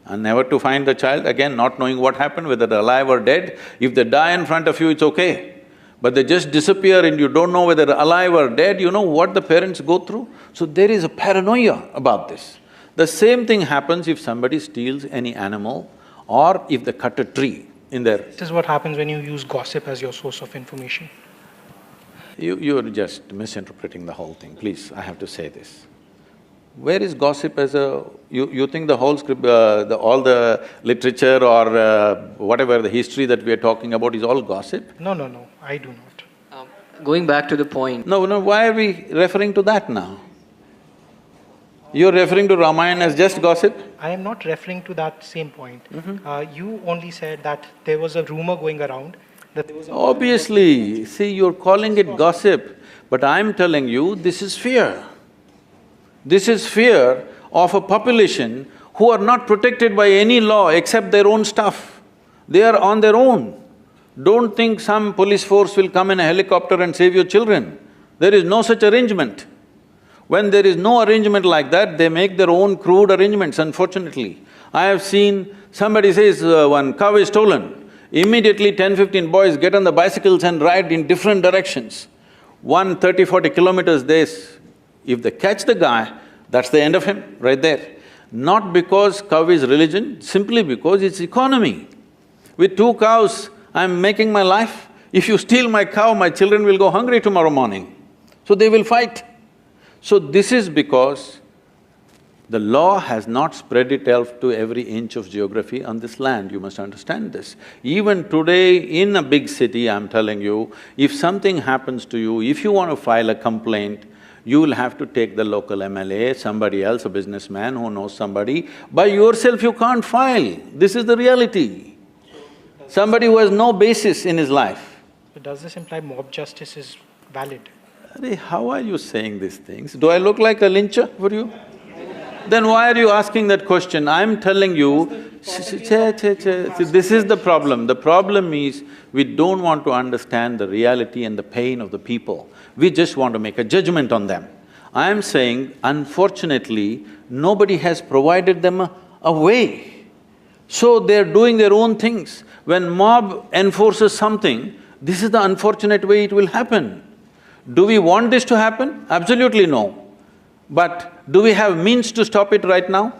And never to find the child, again not knowing what happened, whether they're alive or dead. If they die in front of you, it's okay. But they just disappear and you don't know whether they're alive or dead, you know what the parents go through? So there is a paranoia about this. The same thing happens if somebody steals any animal or if they cut a tree in their… This is what happens when you use gossip as your source of information. You're just misinterpreting the whole thing, please, I have to say this. Where is gossip as a… You think the whole script… all the literature or whatever, the history that we are talking about is all gossip? No, I do not. Going back to the point… No, why are we referring to that now? You're referring to Ramayana as just gossip? I am not referring to that same point. You only said that there was a rumor going around that there was a… Obviously, see, you're calling it gossip, but I'm telling you, this is fear. This is fear of a population who are not protected by any law except their own stuff. They are on their own. Don't think some police force will come in a helicopter and save your children. There is no such arrangement. When there is no arrangement like that, they make their own crude arrangements, unfortunately. I have seen, somebody says one cow is stolen, immediately 10-15 boys get on the bicycles and ride in different directions. 30-40 kilometers if they catch the guy, that's the end of him, right there. Not because cow is religion, simply because it's economy. With 2 cows, I'm making my life. If you steal my cow, my children will go hungry tomorrow morning. So they will fight. So this is because the law has not spread itself to every inch of geography on this land, you must understand this. Even today in a big city, I'm telling you, if something happens to you, if you want to file a complaint, you will have to take the local MLA, somebody else, a businessman who knows somebody. By yourself you can't file, this is the reality. Somebody who has no basis in his life. So does this imply mob justice is valid? How are you saying these things? Do I look like a lyncher for you? Then why are you asking that question? I'm telling you, see, this is the problem. The problem is, we don't want to understand the reality and the pain of the people. We just want to make a judgment on them. I am saying, unfortunately, nobody has provided them a way. So they're doing their own things. When mob enforces something, this is the unfortunate way it will happen. Do we want this to happen? Absolutely no. But do we have means to stop it right now?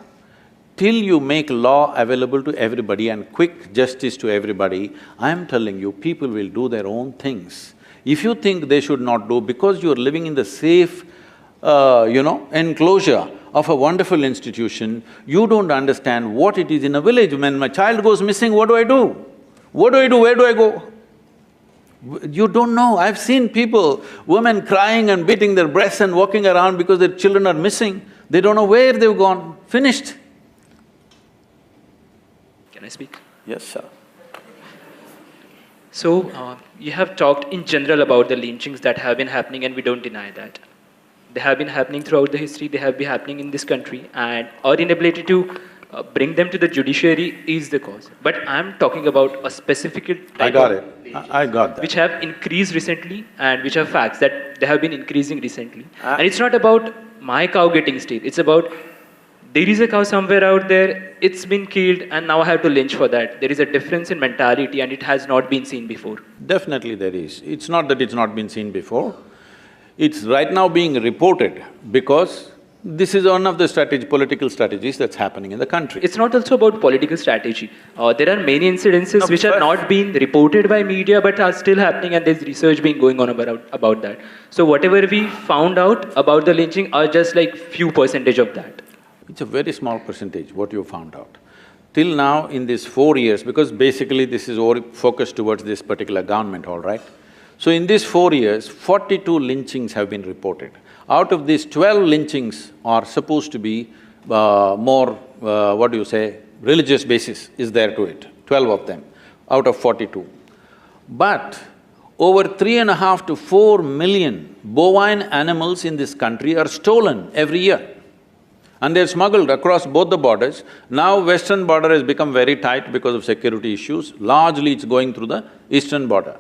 Till you make law available to everybody and quick justice to everybody, I am telling you, people will do their own things. If you think they should not do, because you are living in the safe, enclosure of a wonderful institution, you don't understand what it is in a village. When my child goes missing, what do I do? What do I do? Where do I go? You don't know. I've seen people, women crying and beating their breasts and walking around because their children are missing. They don't know where they've gone. Finished. Can I speak? Yes, sir. So, you have talked in general about the lynchings that have been happening, and we don't deny that. They have been happening throughout the history, they have been happening in this country, and our inability to bring them to the judiciary is the cause. But I'm talking about a specific type I got that. Which have increased recently, and which are facts that they have been increasing recently. And it's not about my cow getting steal, it's about there is a cow somewhere out there, it's been killed, and now I have to lynch for that. There is a difference in mentality, and it has not been seen before. Definitely there is. It's not that it's not been seen before. It's right now being reported because this is one of the political strategies that's happening in the country. It's not also about political strategy. There are many incidences which are not being reported by media but are still happening, and there's research being going on about that. So whatever we found out about the lynching are just like few percentage of that. It's a very small percentage what you found out. Till now in these 4 years, because basically this is all focused towards this particular government, all right? So in these 4 years, 42 lynchings have been reported. Out of these, 12 lynchings are supposed to be more, religious basis is there to it, 12 of them out of 42. But Over 3.5 to 4 million bovine animals in this country are stolen every year. And they're smuggled across both the borders. Now western border has become very tight because of security issues. Largely it's going through the eastern border.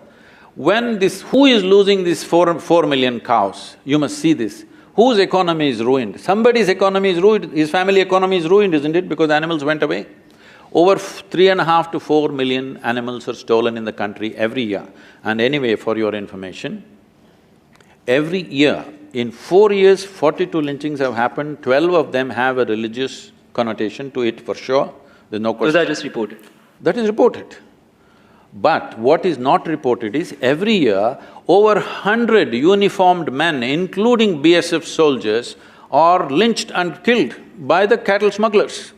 When who is losing these 4 million cows? You must see this. Whose economy is ruined? Somebody's economy is ruined, his family economy is ruined, isn't it? Because animals went away. Over 3.5 to 4 million animals are stolen in the country every year. And anyway, for your information, every year, in 4 years, 42 lynchings have happened, 12 of them have a religious connotation to it for sure, there's no question. Was that just reported? That is reported. But what is not reported is every year, over 100 uniformed men, including BSF soldiers, are lynched and killed by the cattle smugglers.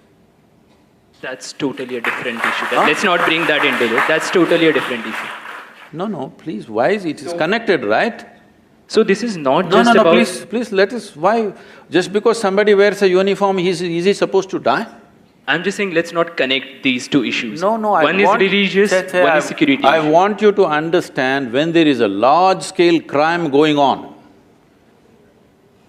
That's totally a different issue. Let's not bring that into it. That's totally a different issue. No, please, why is it? It's connected, right? So this is not No, just no, about… please let us… Why? Just because somebody wears a uniform, is he supposed to die? I'm just saying, let's not connect these two issues. No, One is religious, one is security I issue. want you to understand when there is a large-scale crime going on,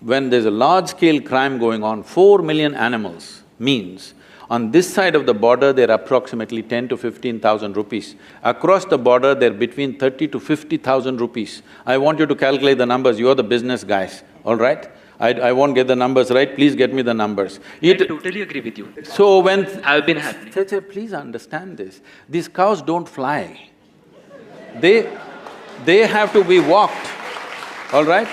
when there's a large-scale crime going on, 4 million animals means on this side of the border, they're approximately 10 to 15,000 rupees. Across the border, they're between 30 to 50,000 rupees. I want you to calculate the numbers, you're the business guys, all right? I won't get the numbers right, please get me the numbers. I totally agree with you. So when… Have been happening. Please understand this, these cows don't fly. They have to be walked, all right?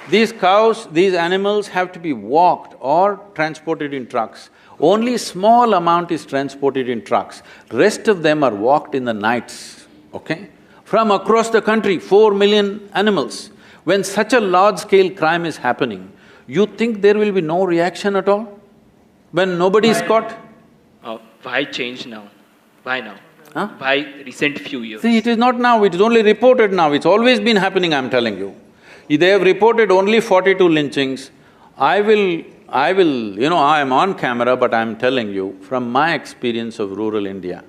These cows, these animals have to be walked or transported in trucks. Only small amount is transported in trucks, rest of them are walked in the nights, okay? From across the country, 4 million animals. When such a large-scale crime is happening, you think there will be no reaction at all? When nobody is caught? Why change now? Why now? Huh? Why recent few years? See, it is not now, it is only reported now, it's always been happening, I'm telling you. They have reported only 42 lynchings. I am on camera, but I'm telling you, from my experience of rural India,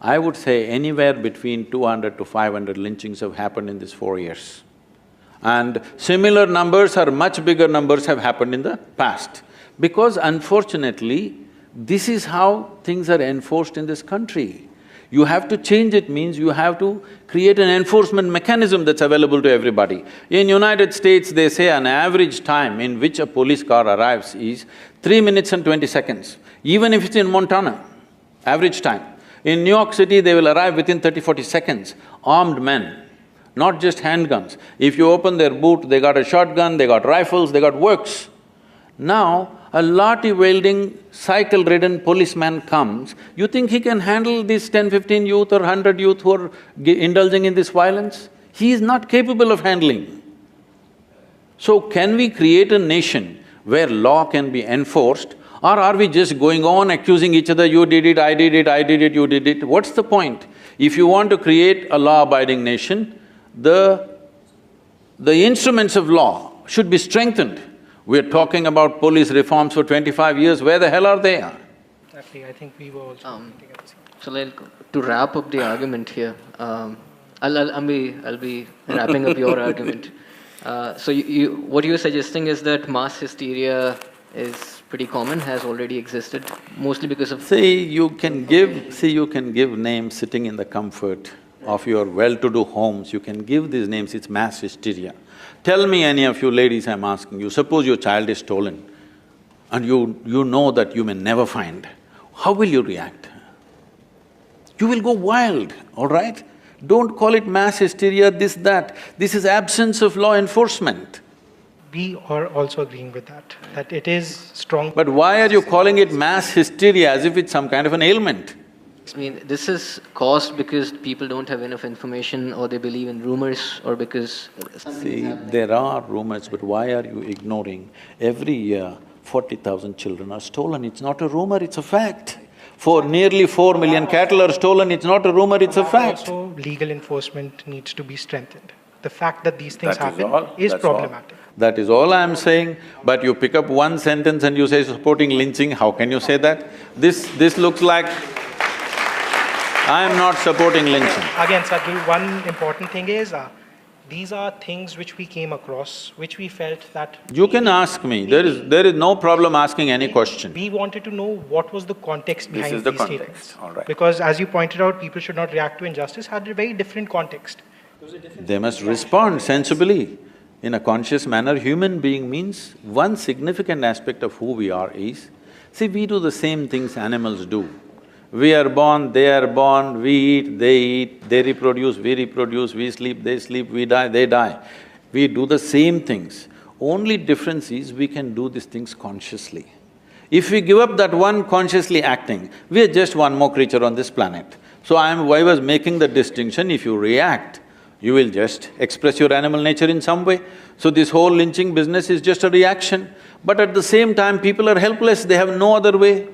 I would say anywhere between 200 to 500 lynchings have happened in these 4 years. And similar numbers or much bigger numbers have happened in the past. Because unfortunately, this is how things are enforced in this country. You have to change it means you have to create an enforcement mechanism that's available to everybody. In United States, they say an average time in which a police car arrives is 3 minutes and 20 seconds, even if it's in Montana, average time. In New York City, they will arrive within 30-40 seconds, armed men, not just handguns. If you open their boot, they got a shotgun, they got rifles, they got works. Now, a lathi-wielding, cycle-ridden policeman comes, you think he can handle these 10-15 youth or 100 youth who are indulging in this violence? He is not capable of handling. So can we create a nation where law can be enforced, or are we just going on accusing each other, you did it, I did it, I did it, you did it? What's the point? If you want to create a law-abiding nation, the instruments of law should be strengthened. We're talking about police reforms for 25 years, where the hell are they? Exactly, I think we were also… So to wrap up the argument here, I'll be wrapping up your argument. So what you're suggesting is that mass hysteria is pretty common, has already existed, mostly because of… you can give names sitting in the comfort of your well-to-do homes, you can give these names, it's mass hysteria. Tell me, any of you ladies, I'm asking you, suppose your child is stolen and you know that you may never find, how will you react? You will go wild, all right? Don't call it mass hysteria, this, that. This is absence of law enforcement. We are also agreeing with that it is strong… But why are you calling it mass hysteria as if it's some kind of an ailment? I mean, this is caused because people don't have enough information, or they believe in rumors, or because… See, there are rumors, but why are you ignoring? Every year, 40,000 children are stolen, it's not a rumor, it's a fact. Nearly 4 million cattle are stolen, it's not a rumor, it's a fact. Also, legal enforcement needs to be strengthened. The fact that these things happen is problematic. That is all I'm saying, but you pick up one sentence and you say supporting lynching, how can you say that? This looks like… I am not supporting lynching. Again, Sadhguru, one important thing is, these are things which we came across, which we felt that… You can ask me. There is no problem asking any question. We wanted to know what was the context behind This is the these context, statements. all right. Because as you pointed out, people should not react to injustice had a very different context. They must respond sensibly. In a conscious manner, human being means one significant aspect of who we are is, see, we do the same things animals do. We are born, they are born, we eat, they reproduce, we sleep, they sleep, we die, they die. We do the same things. Only difference is we can do these things consciously. If we give up that one consciously acting, we are just one more creature on this planet. So I was making the distinction, if you react, you will just express your animal nature in some way. So this whole lynching business is just a reaction. But at the same time, people are helpless, they have no other way.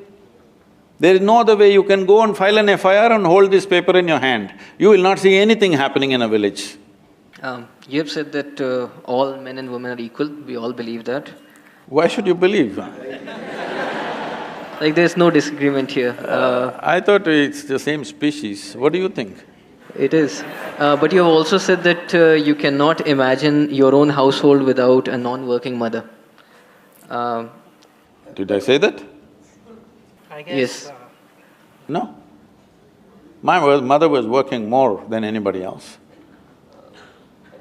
There is no other way. You can go and file an FIR and hold this paper in your hand. You will not see anything happening in a village. You have said that all men and women are equal. We all believe that. Why should you believe? Like there's no disagreement here. I thought it's the same species. What do you think? It is. But you have also said that you cannot imagine your own household without a non-working mother. Did I say that? I guess… Yes. No. My mother was working more than anybody else.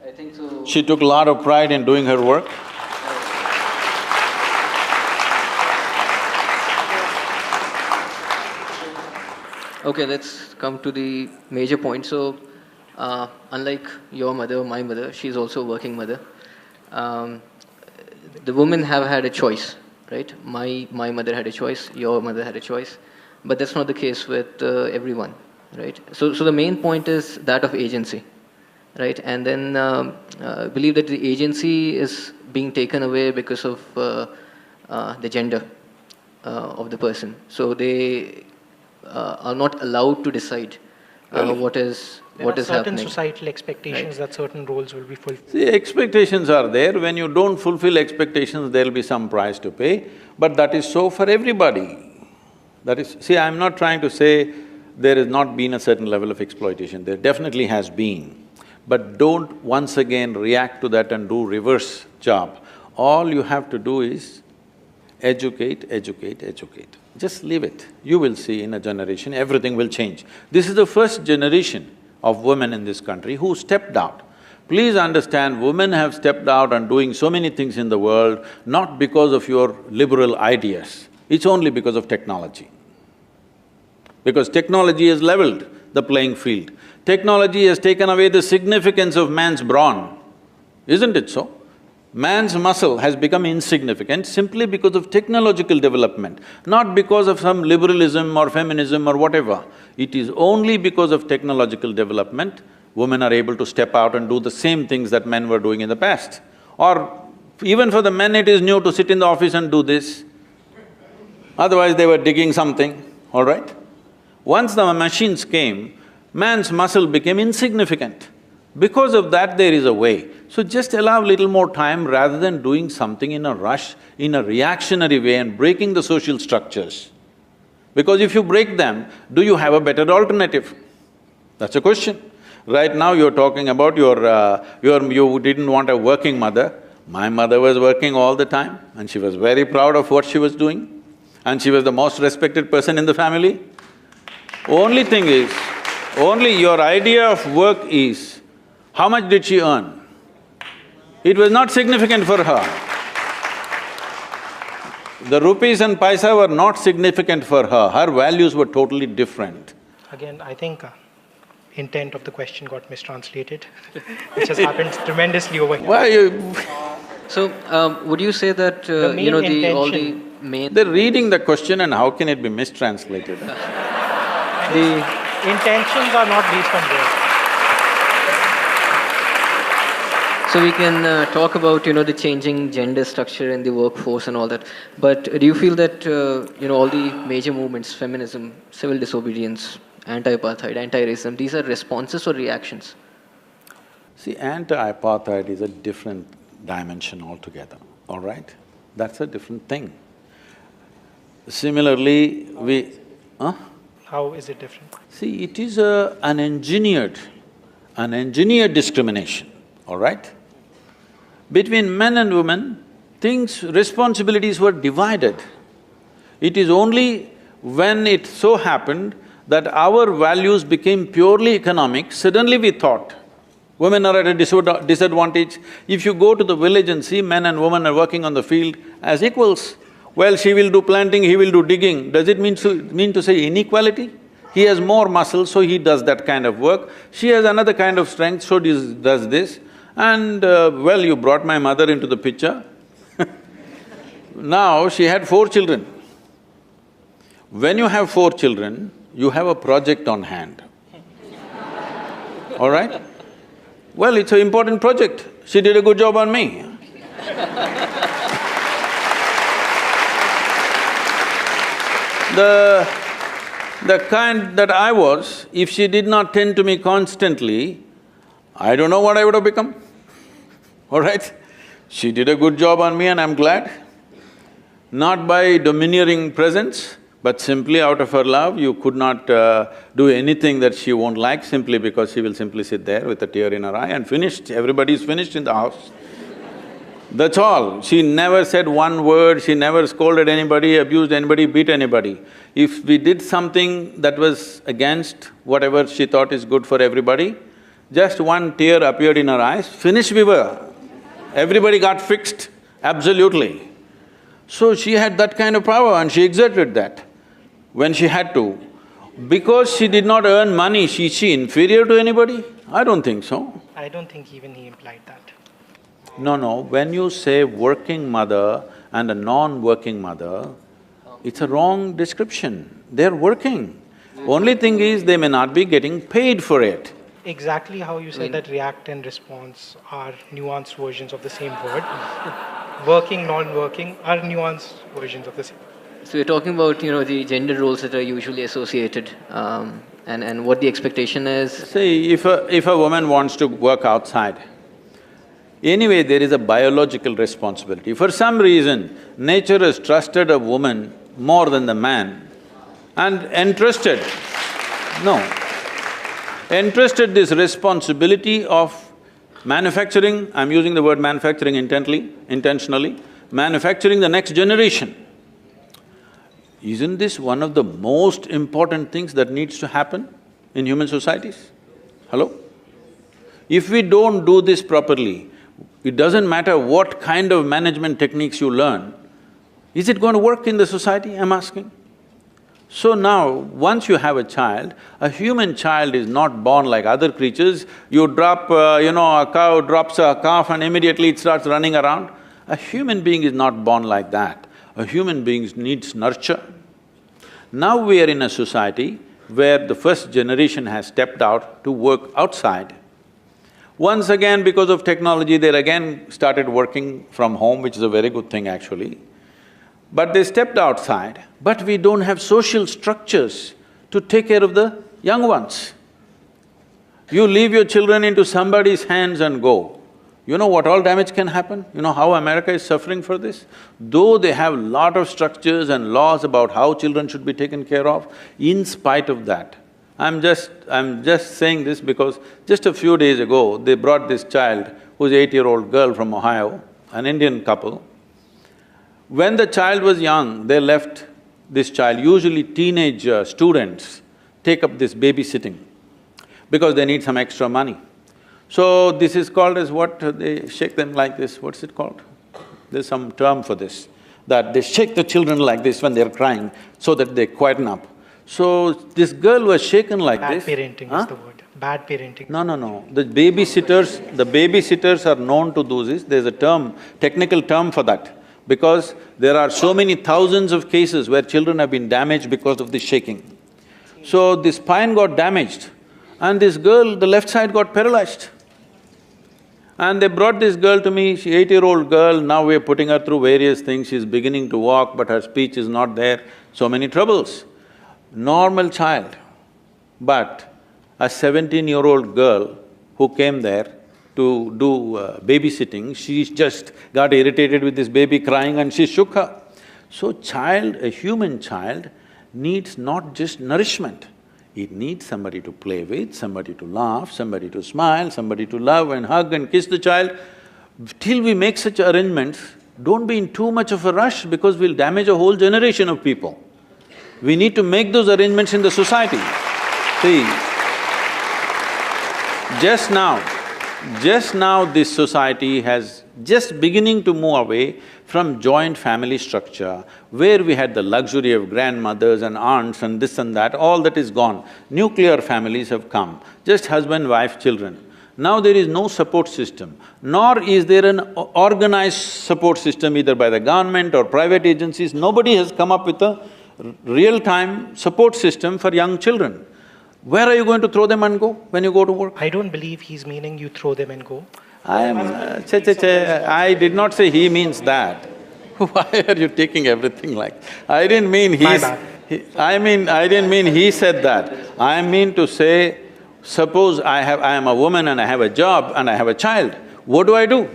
I think so. She took a lot of pride in doing her work. Okay, let's come to the major point. So, unlike your mother, my mother, she's also a working mother. The women have had a choice, right? My mother had a choice, your mother had a choice, but that's not the case with everyone, right? So the main point is that of agency, right? And then I believe that the agency is being taken away because of the gender of the person. So they are not allowed to decide what is happening. certain societal expectations that certain roles will be fulfilled. See, expectations are there. When you don't fulfill expectations, there'll be some price to pay, but that is so for everybody. That is… See, I'm not trying to say there has not been a certain level of exploitation, there definitely has been. But don't once again react to that and do reverse job. All you have to do is educate, educate, educate. Just leave it. You will see in a generation, everything will change. This is the first generation of women in this country who stepped out. Please understand, women have stepped out and doing so many things in the world, not because of your liberal ideas, it's only because of technology. Because technology has leveled the playing field. Technology has taken away the significance of man's brawn, isn't it so? Man's muscle has become insignificant simply because of technological development, not because of some liberalism or feminism or whatever. It is only because of technological development, women are able to step out and do the same things that men were doing in the past. Or even for the men, it is new to sit in the office and do this. Otherwise, they were digging something, all right? Once the machines came, man's muscle became insignificant. Because of that, there is a way. So just allow little more time rather than doing something in a rush, in a reactionary way and breaking the social structures. Because if you break them, do you have a better alternative? That's a question. Right now you're talking about you didn't want a working mother. My mother was working all the time and she was very proud of what she was doing and she was the most respected person in the family. Only thing is, only your idea of work is, how much did she earn? It was not significant for her. The rupees and paisa were not significant for her, her values were totally different. Again, I think intent of the question got mistranslated, which has happened tremendously over here. Why you… So, would you say that, main all the intention… main… They're reading the question and how can it be mistranslated? the… Intentions are not based on words. So we can talk about, the changing gender structure in the workforce and all that. But do you feel that, all the major movements, feminism, civil disobedience, anti-apartheid, anti-racism, these are responses or reactions? See, anti-apartheid is a different dimension altogether, all right? That's a different thing. Similarly, How is it different? See, it is an engineered discrimination, all right? Between men and women, responsibilities were divided. It is only when it so happened that our values became purely economic, suddenly we thought, women are at a disadvantage. If you go to the village and see men and women are working on the field as equals, well, she will do planting, he will do digging. Does it mean to say inequality? He has more muscles, so he does that kind of work. She has another kind of strength, so does this. And well, you brought my mother into the picture. Now, she had 4 children. When you have 4 children, you have a project on hand. All right? Well, it's an important project. She did a good job on me. The kind that I was, if she did not tend to me constantly, I don't know what I would have become, all right? She did a good job on me and I'm glad. Not by domineering presence, but simply out of her love. You could not do anything that she won't like simply because she will simply sit there with a tear in her eye and finished. Everybody's finished in the house. That's all. She never said one word, she never scolded anybody, abused anybody, beat anybody. If we did something that was against whatever she thought is good for everybody, just one tear appeared in her eyes, finished we were. Everybody got fixed, absolutely. So she had that kind of power and she exerted that when she had to. Because she did not earn money, is she inferior to anybody? I don't think so. I don't think even he implied that. No, when you say working mother and a non-working mother, it's a wrong description. They're working. Only thing is, they may not be getting paid for it. Exactly how you said that react and response are nuanced versions of the same word. Working, non-working are nuanced versions of the same. So you're talking about, the gender roles that are usually associated, and what the expectation is. See, if a woman wants to work outside, anyway, there is a biological responsibility. For some reason, nature has trusted a woman more than the man and entrusted this responsibility of manufacturing, I'm using the word manufacturing intentionally, manufacturing the next generation. Isn't this one of the most important things that needs to happen in human societies? Hello? If we don't do this properly, it doesn't matter what kind of management techniques you learn, is it going to work in the society, I'm asking? So now, once you have a child, a human child is not born like other creatures. You drop, a cow drops a calf and immediately it starts running around. A human being is not born like that. A human being needs nurture. Now we are in a society where the first generation has stepped out to work outside. Once again, because of technology, they again started working from home, which is a very good thing actually. But they stepped outside, but we don't have social structures to take care of the young ones. You leave your children into somebody's hands and go. You know what all damage can happen? You know how America is suffering for this? Though they have lot of structures and laws about how children should be taken care of, in spite of that, I'm just saying this because just a few days ago, they brought this child, who's 8-year-old girl from Ohio, an Indian couple. When the child was young, they left this child, usually teenage students take up this babysitting because they need some extra money. So this is called as what? They shake them like this, what's it called? There's some term for this, that they shake the children like this when they're crying so that they quieten up. So this girl was shaken like this. Bad parenting is the word. Bad parenting. No. The babysitters are known to do this. There's a term, technical term for that, because there are so many thousands of cases where children have been damaged because of this shaking. So the spine got damaged and this girl, the left side got paralyzed. And they brought this girl to me, she's 8-year-old girl, now we're putting her through various things, she's beginning to walk but her speech is not there, so many troubles. Normal child, but a 17-year-old girl who came there to do babysitting, she just got irritated with this baby crying and she shook her. So a human child needs not just nourishment, it needs somebody to play with, somebody to laugh, somebody to smile, somebody to love and hug and kiss the child. Till we make such arrangements, don't be in too much of a rush because we'll damage a whole generation of people. We need to make those arrangements in the society. See, just now this society has just beginning to move away from joint family structure, where we had the luxury of grandmothers and aunts and this and that, all that is gone. Nuclear families have come, just husband, wife, children. Now there is no support system, nor is there an organized support system either by the government or private agencies. Nobody has come up with a real-time support system for young children. Where are you going to throw them and go when you go to work? I don't believe he's meaning you throw them and go. I did not say he means that. Why are you taking everything like… I didn't mean My bad. I didn't mean he said that. I mean to say, suppose I am a woman and I have a job and I have a child, what do I do?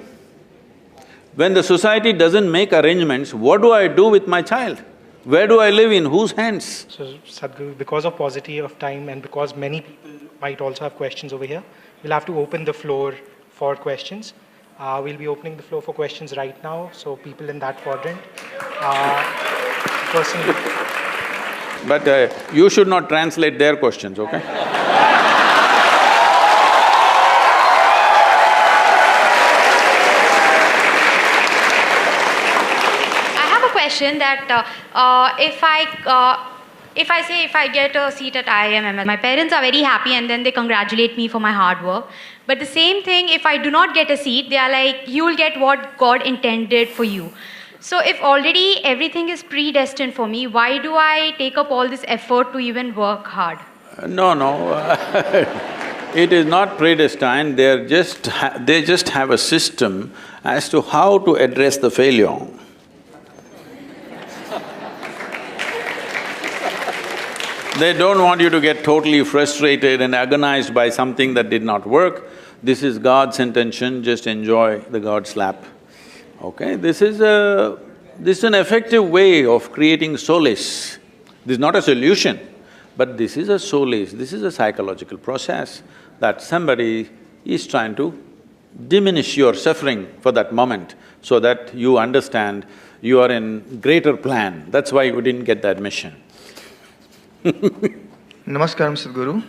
When the society doesn't make arrangements, what do I do with my child? Where do I live, in whose hands? So Sadhguru, because of paucity of time and because many people might also have questions over here, we'll have to open the floor for questions. We'll be opening the floor for questions right now, so people in that quadrant. But you should not translate their questions, okay? That if I get a seat at IIM Ahmedabad, my parents are very happy and then they congratulate me for my hard work. But the same thing, if I do not get a seat, they are like, you will get what God intended for you. So if already everything is predestined for me, why do I take up all this effort to even work hard? No. It is not predestined, they just have a system as to how to address the failure. They don't want you to get totally frustrated and agonized by something that did not work. This is God's intention, just enjoy the God slap, okay? This is an effective way of creating solace. This is not a solution, but this is a solace, this is a psychological process that somebody is trying to diminish your suffering for that moment so that you understand you are in greater plan. That's why you didn't get the admission. Namaskaram, Sadhguru.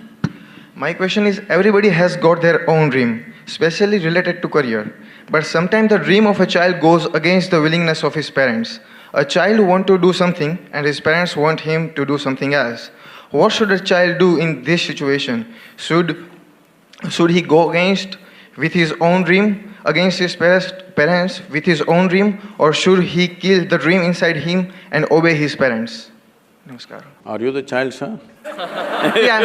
My question is, everybody has got their own dream, especially related to career. But sometimes the dream of a child goes against the willingness of his parents. A child wants to do something and his parents want him to do something else. What should a child do in this situation? Should he go with his own dream, against his parents with his own dream, or should he kill the dream inside him and obey his parents? Namaskar. Are you the child, sir? Yeah.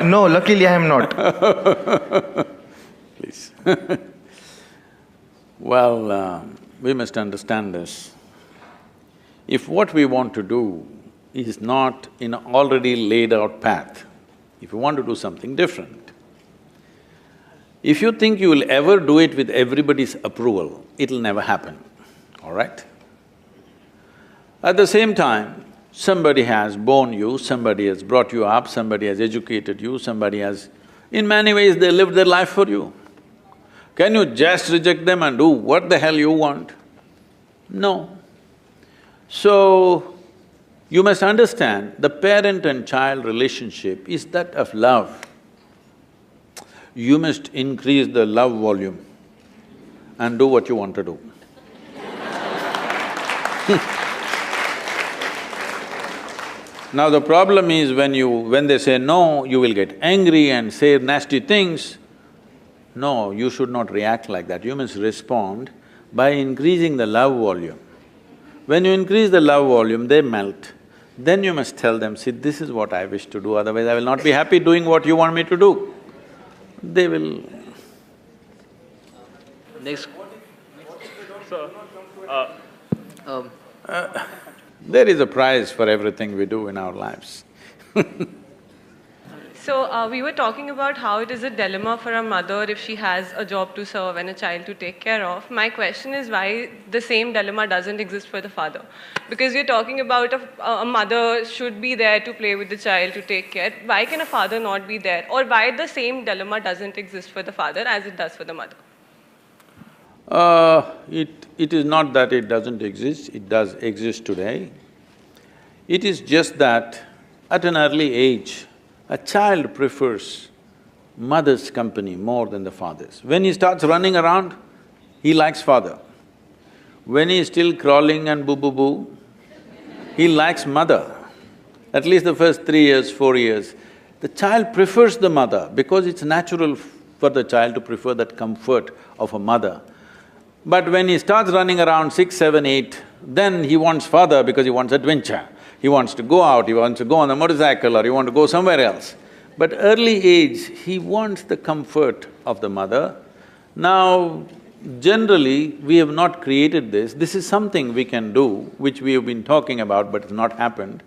No, luckily I am not. Please. Well, we must understand this. If what we want to do is not in an already laid out path, if you want to do something different, if you think you will ever do it with everybody's approval, it'll never happen, all right? At the same time, somebody has born you, somebody has brought you up, somebody has educated you, somebody has… in many ways they lived their life for you. Can you just reject them and do what the hell you want? No. So, you must understand, the parent and child relationship is that of love. You must increase the love volume and do what you want to do. Now the problem is when they say no, you will get angry and say nasty things. No, you should not react like that. You must respond by increasing the love volume. When you increase the love volume, they melt. Then you must tell them, see, this is what I wish to do, otherwise I will not be happy doing what you want me to do. They will… Next. There is a price for everything we do in our lives. So we were talking about how it is a dilemma for a mother if she has a job to serve and a child to take care of. My question is why the same dilemma doesn't exist for the father? Because we're talking about a mother should be there to play with the child, to take care. Why can a father not be there? Or why the same dilemma doesn't exist for the father as it does for the mother? It is not that it doesn't exist, it does exist today. It is just that at an early age, a child prefers mother's company more than the father's. When he starts running around, he likes father. When he is still crawling and boo-boo-boo, he likes mother. At least the first 3 years, 4 years, the child prefers the mother because it's natural for the child to prefer that comfort of a mother. But when he starts running around 6, 7, 8, then he wants father because he wants adventure. He wants to go out, he wants to go on a motorcycle or he wants to go somewhere else. But early age, he wants the comfort of the mother. Now, generally, we have not created this. This is something we can do, which we have been talking about but it's not happened.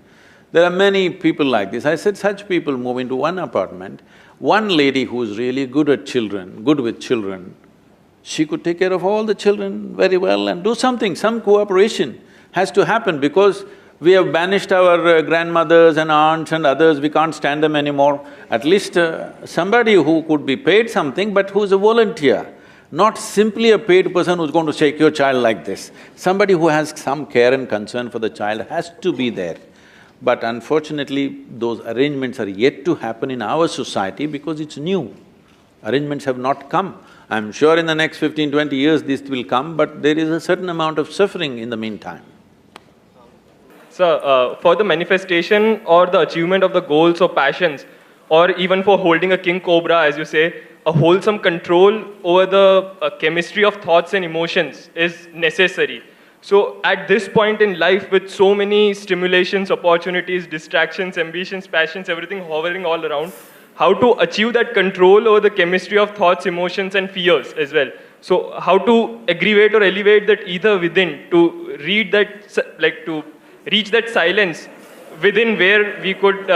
There are many people like this. I said such people move into one apartment. One lady who's really good at children, good with children, she could take care of all the children very well and do something, some cooperation has to happen because we have banished our grandmothers and aunts and others, we can't stand them anymore. At least somebody who could be paid something but who's a volunteer, not simply a paid person who's going to shake your child like this. Somebody who has some care and concern for the child has to be there. But unfortunately, those arrangements are yet to happen in our society because it's new. Arrangements have not come. I'm sure in the next 15, 20 years this will come, but there is a certain amount of suffering in the meantime. So, for the manifestation or the achievement of the goals or passions, or even for holding a king cobra, as you say, a wholesome control over the chemistry of thoughts and emotions is necessary. So, at this point in life, with so many stimulations, opportunities, distractions, ambitions, passions, everything hovering all around, how to achieve that control over the chemistry of thoughts, emotions, and fears as well. So, how to aggravate or elevate that ether within to read that, to reach that silence within where we could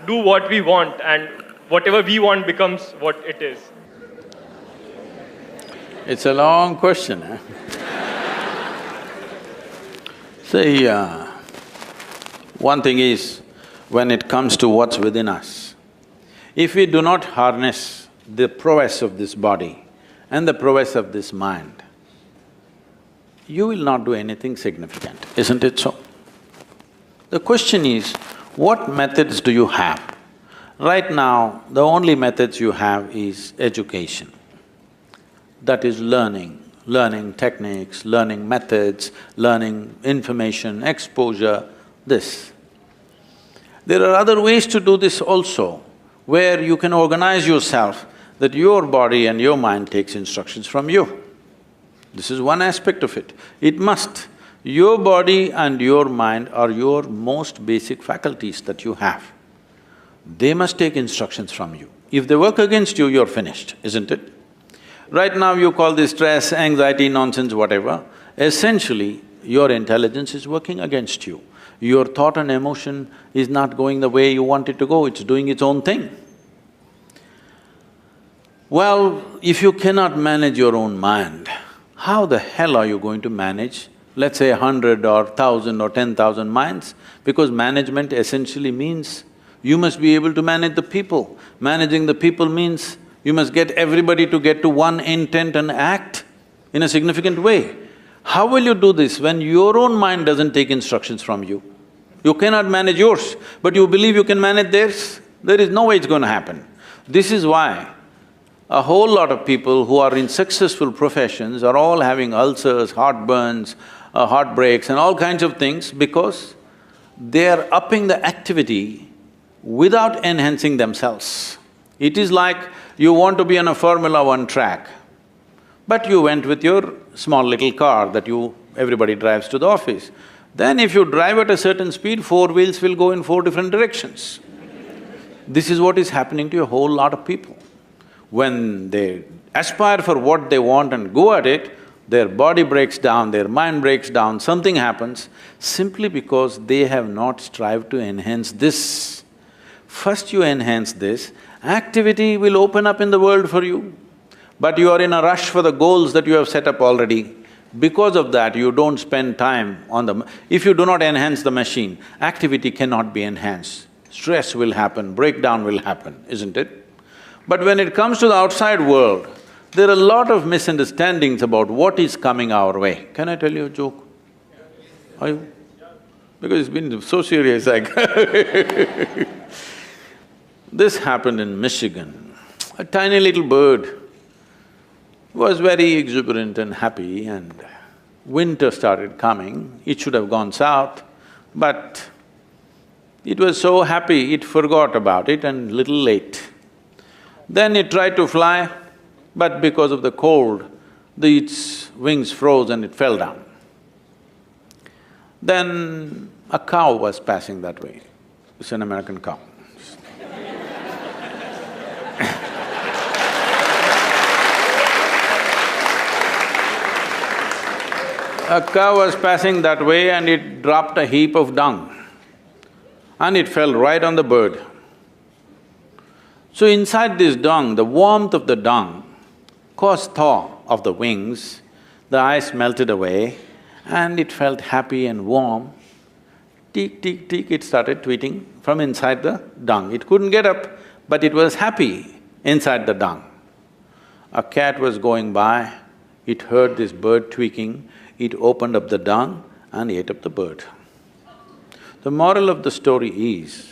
do what we want and whatever we want becomes what it is. It's a long question, eh? See, one thing is, when it comes to what's within us, if we do not harness the prowess of this body and the prowess of this mind, you will not do anything significant, isn't it so? The question is, what methods do you have? Right now, the only methods you have is education. That is learning techniques, learning methods, learning information, exposure, this. There are other ways to do this also, where you can organize yourself that your body and your mind takes instructions from you. This is one aspect of it. It must. Your body and your mind are your most basic faculties that you have. They must take instructions from you. If they work against you, you're finished, isn't it? Right now you call this stress, anxiety, nonsense, whatever. Essentially, your intelligence is working against you. Your thought and emotion is not going the way you want it to go, it's doing its own thing. Well, if you cannot manage your own mind, how the hell are you going to manage, let's say 100 or 1,000 or 10,000 minds? Because management essentially means you must be able to manage the people. Managing the people means you must get everybody to get to one intent and act in a significant way. How will you do this when your own mind doesn't take instructions from you? You cannot manage yours, but you believe you can manage theirs? There is no way it's going to happen. This is why a whole lot of people who are in successful professions are all having ulcers, heartburns, heartbreaks and all kinds of things because they are upping the activity without enhancing themselves. It is like you want to be on a Formula 1 track, but you went with your small little car that everybody drives to the office. Then if you drive at a certain speed, four wheels will go in four different directions. This is what is happening to a whole lot of people. When they aspire for what they want and go at it, their body breaks down, their mind breaks down, something happens simply because they have not strived to enhance this. First you enhance this, activity will open up in the world for you. But you are in a rush for the goals that you have set up already. Because of that, you don't spend time on the… If you do not enhance the machine, activity cannot be enhanced. Stress will happen, breakdown will happen, isn't it? But when it comes to the outside world, there are a lot of misunderstandings about what is coming our way. Can I tell you a joke? Are you? Because it's been so serious, like This happened in Michigan. A tiny little bird was very exuberant and happy, and winter started coming. It should have gone south, but it was so happy it forgot about it and little late. Then it tried to fly, but because of the cold, its wings froze and it fell down. Then a cow was passing that way. It's an American cow. A cow was passing that way and it dropped a heap of dung and it fell right on the bird. So inside this dung, the warmth of the dung caused thaw of the wings, the ice melted away and it felt happy and warm. Tick, tick, tick, it started tweeting from inside the dung. It couldn't get up, but it was happy inside the dung. A cat was going by, it heard this bird tweaking, it opened up the dung and ate up the bird. The moral of the story is,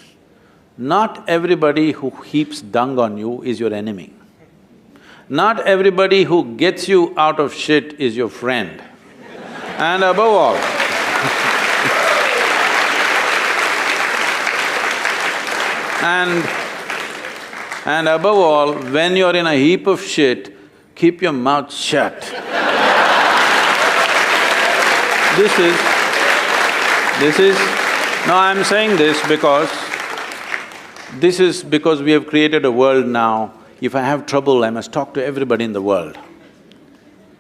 not everybody who heaps dung on you is your enemy. Not everybody who gets you out of shit is your friend. And above all, and above all, when you're in a heap of shit, keep your mouth shut. No, I'm saying this because we have created a world now. If I have trouble, I must talk to everybody in the world.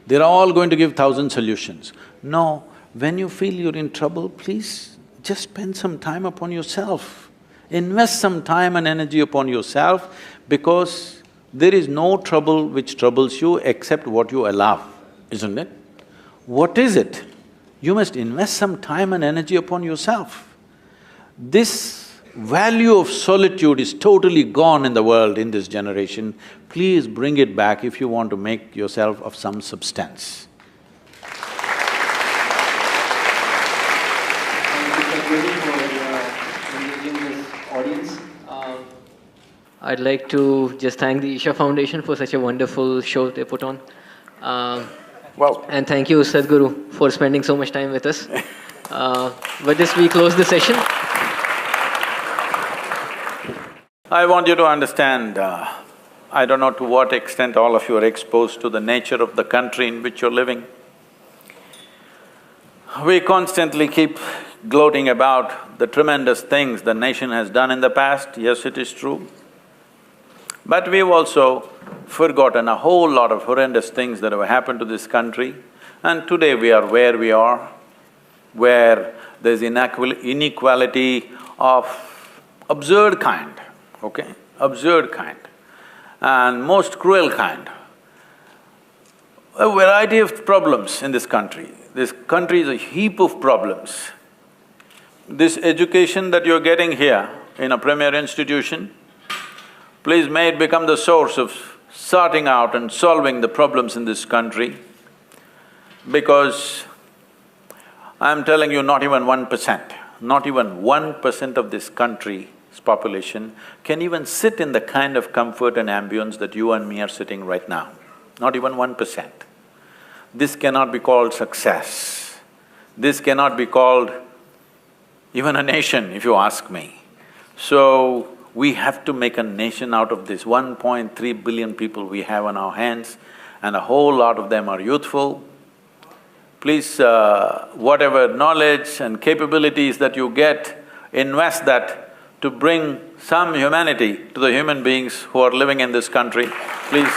They're all going to give 1,000 solutions. No, when you feel you're in trouble, please just spend some time upon yourself. Invest some time and energy upon yourself, because there is no trouble which troubles you except what you allow, isn't it? What is it? You must invest some time and energy upon yourself. This value of solitude is totally gone in the world in this generation. Please bring it back if you want to make yourself of some substance. I'd like to just thank the Isha Foundation for such a wonderful show they put on. And thank you, Sadhguru, for spending so much time with us. With this, we close the session. I want you to understand, I don't know to what extent all of you are exposed to the nature of the country in which you're living. We constantly keep gloating about the tremendous things the nation has done in the past. Yes, it is true. But we've also forgotten a whole lot of horrendous things that have happened to this country, and today we are where we are, where there's inequality of absurd kind, okay? Absurd kind and most cruel kind. A variety of problems in this country. This country is a heap of problems. This education that you're getting here in a premier institution, please may it become the source of sorting out and solving the problems in this country, because I'm telling you, not even 1% of this country's population can even sit in the kind of comfort and ambience that you and me are sitting right now. Not even 1%. This cannot be called success. This cannot be called even a nation, if you ask me. So, we have to make a nation out of this 1.3 billion people we have on our hands, and a whole lot of them are youthful. Please, whatever knowledge and capabilities that you get, invest that to bring some humanity to the human beings who are living in this country, please.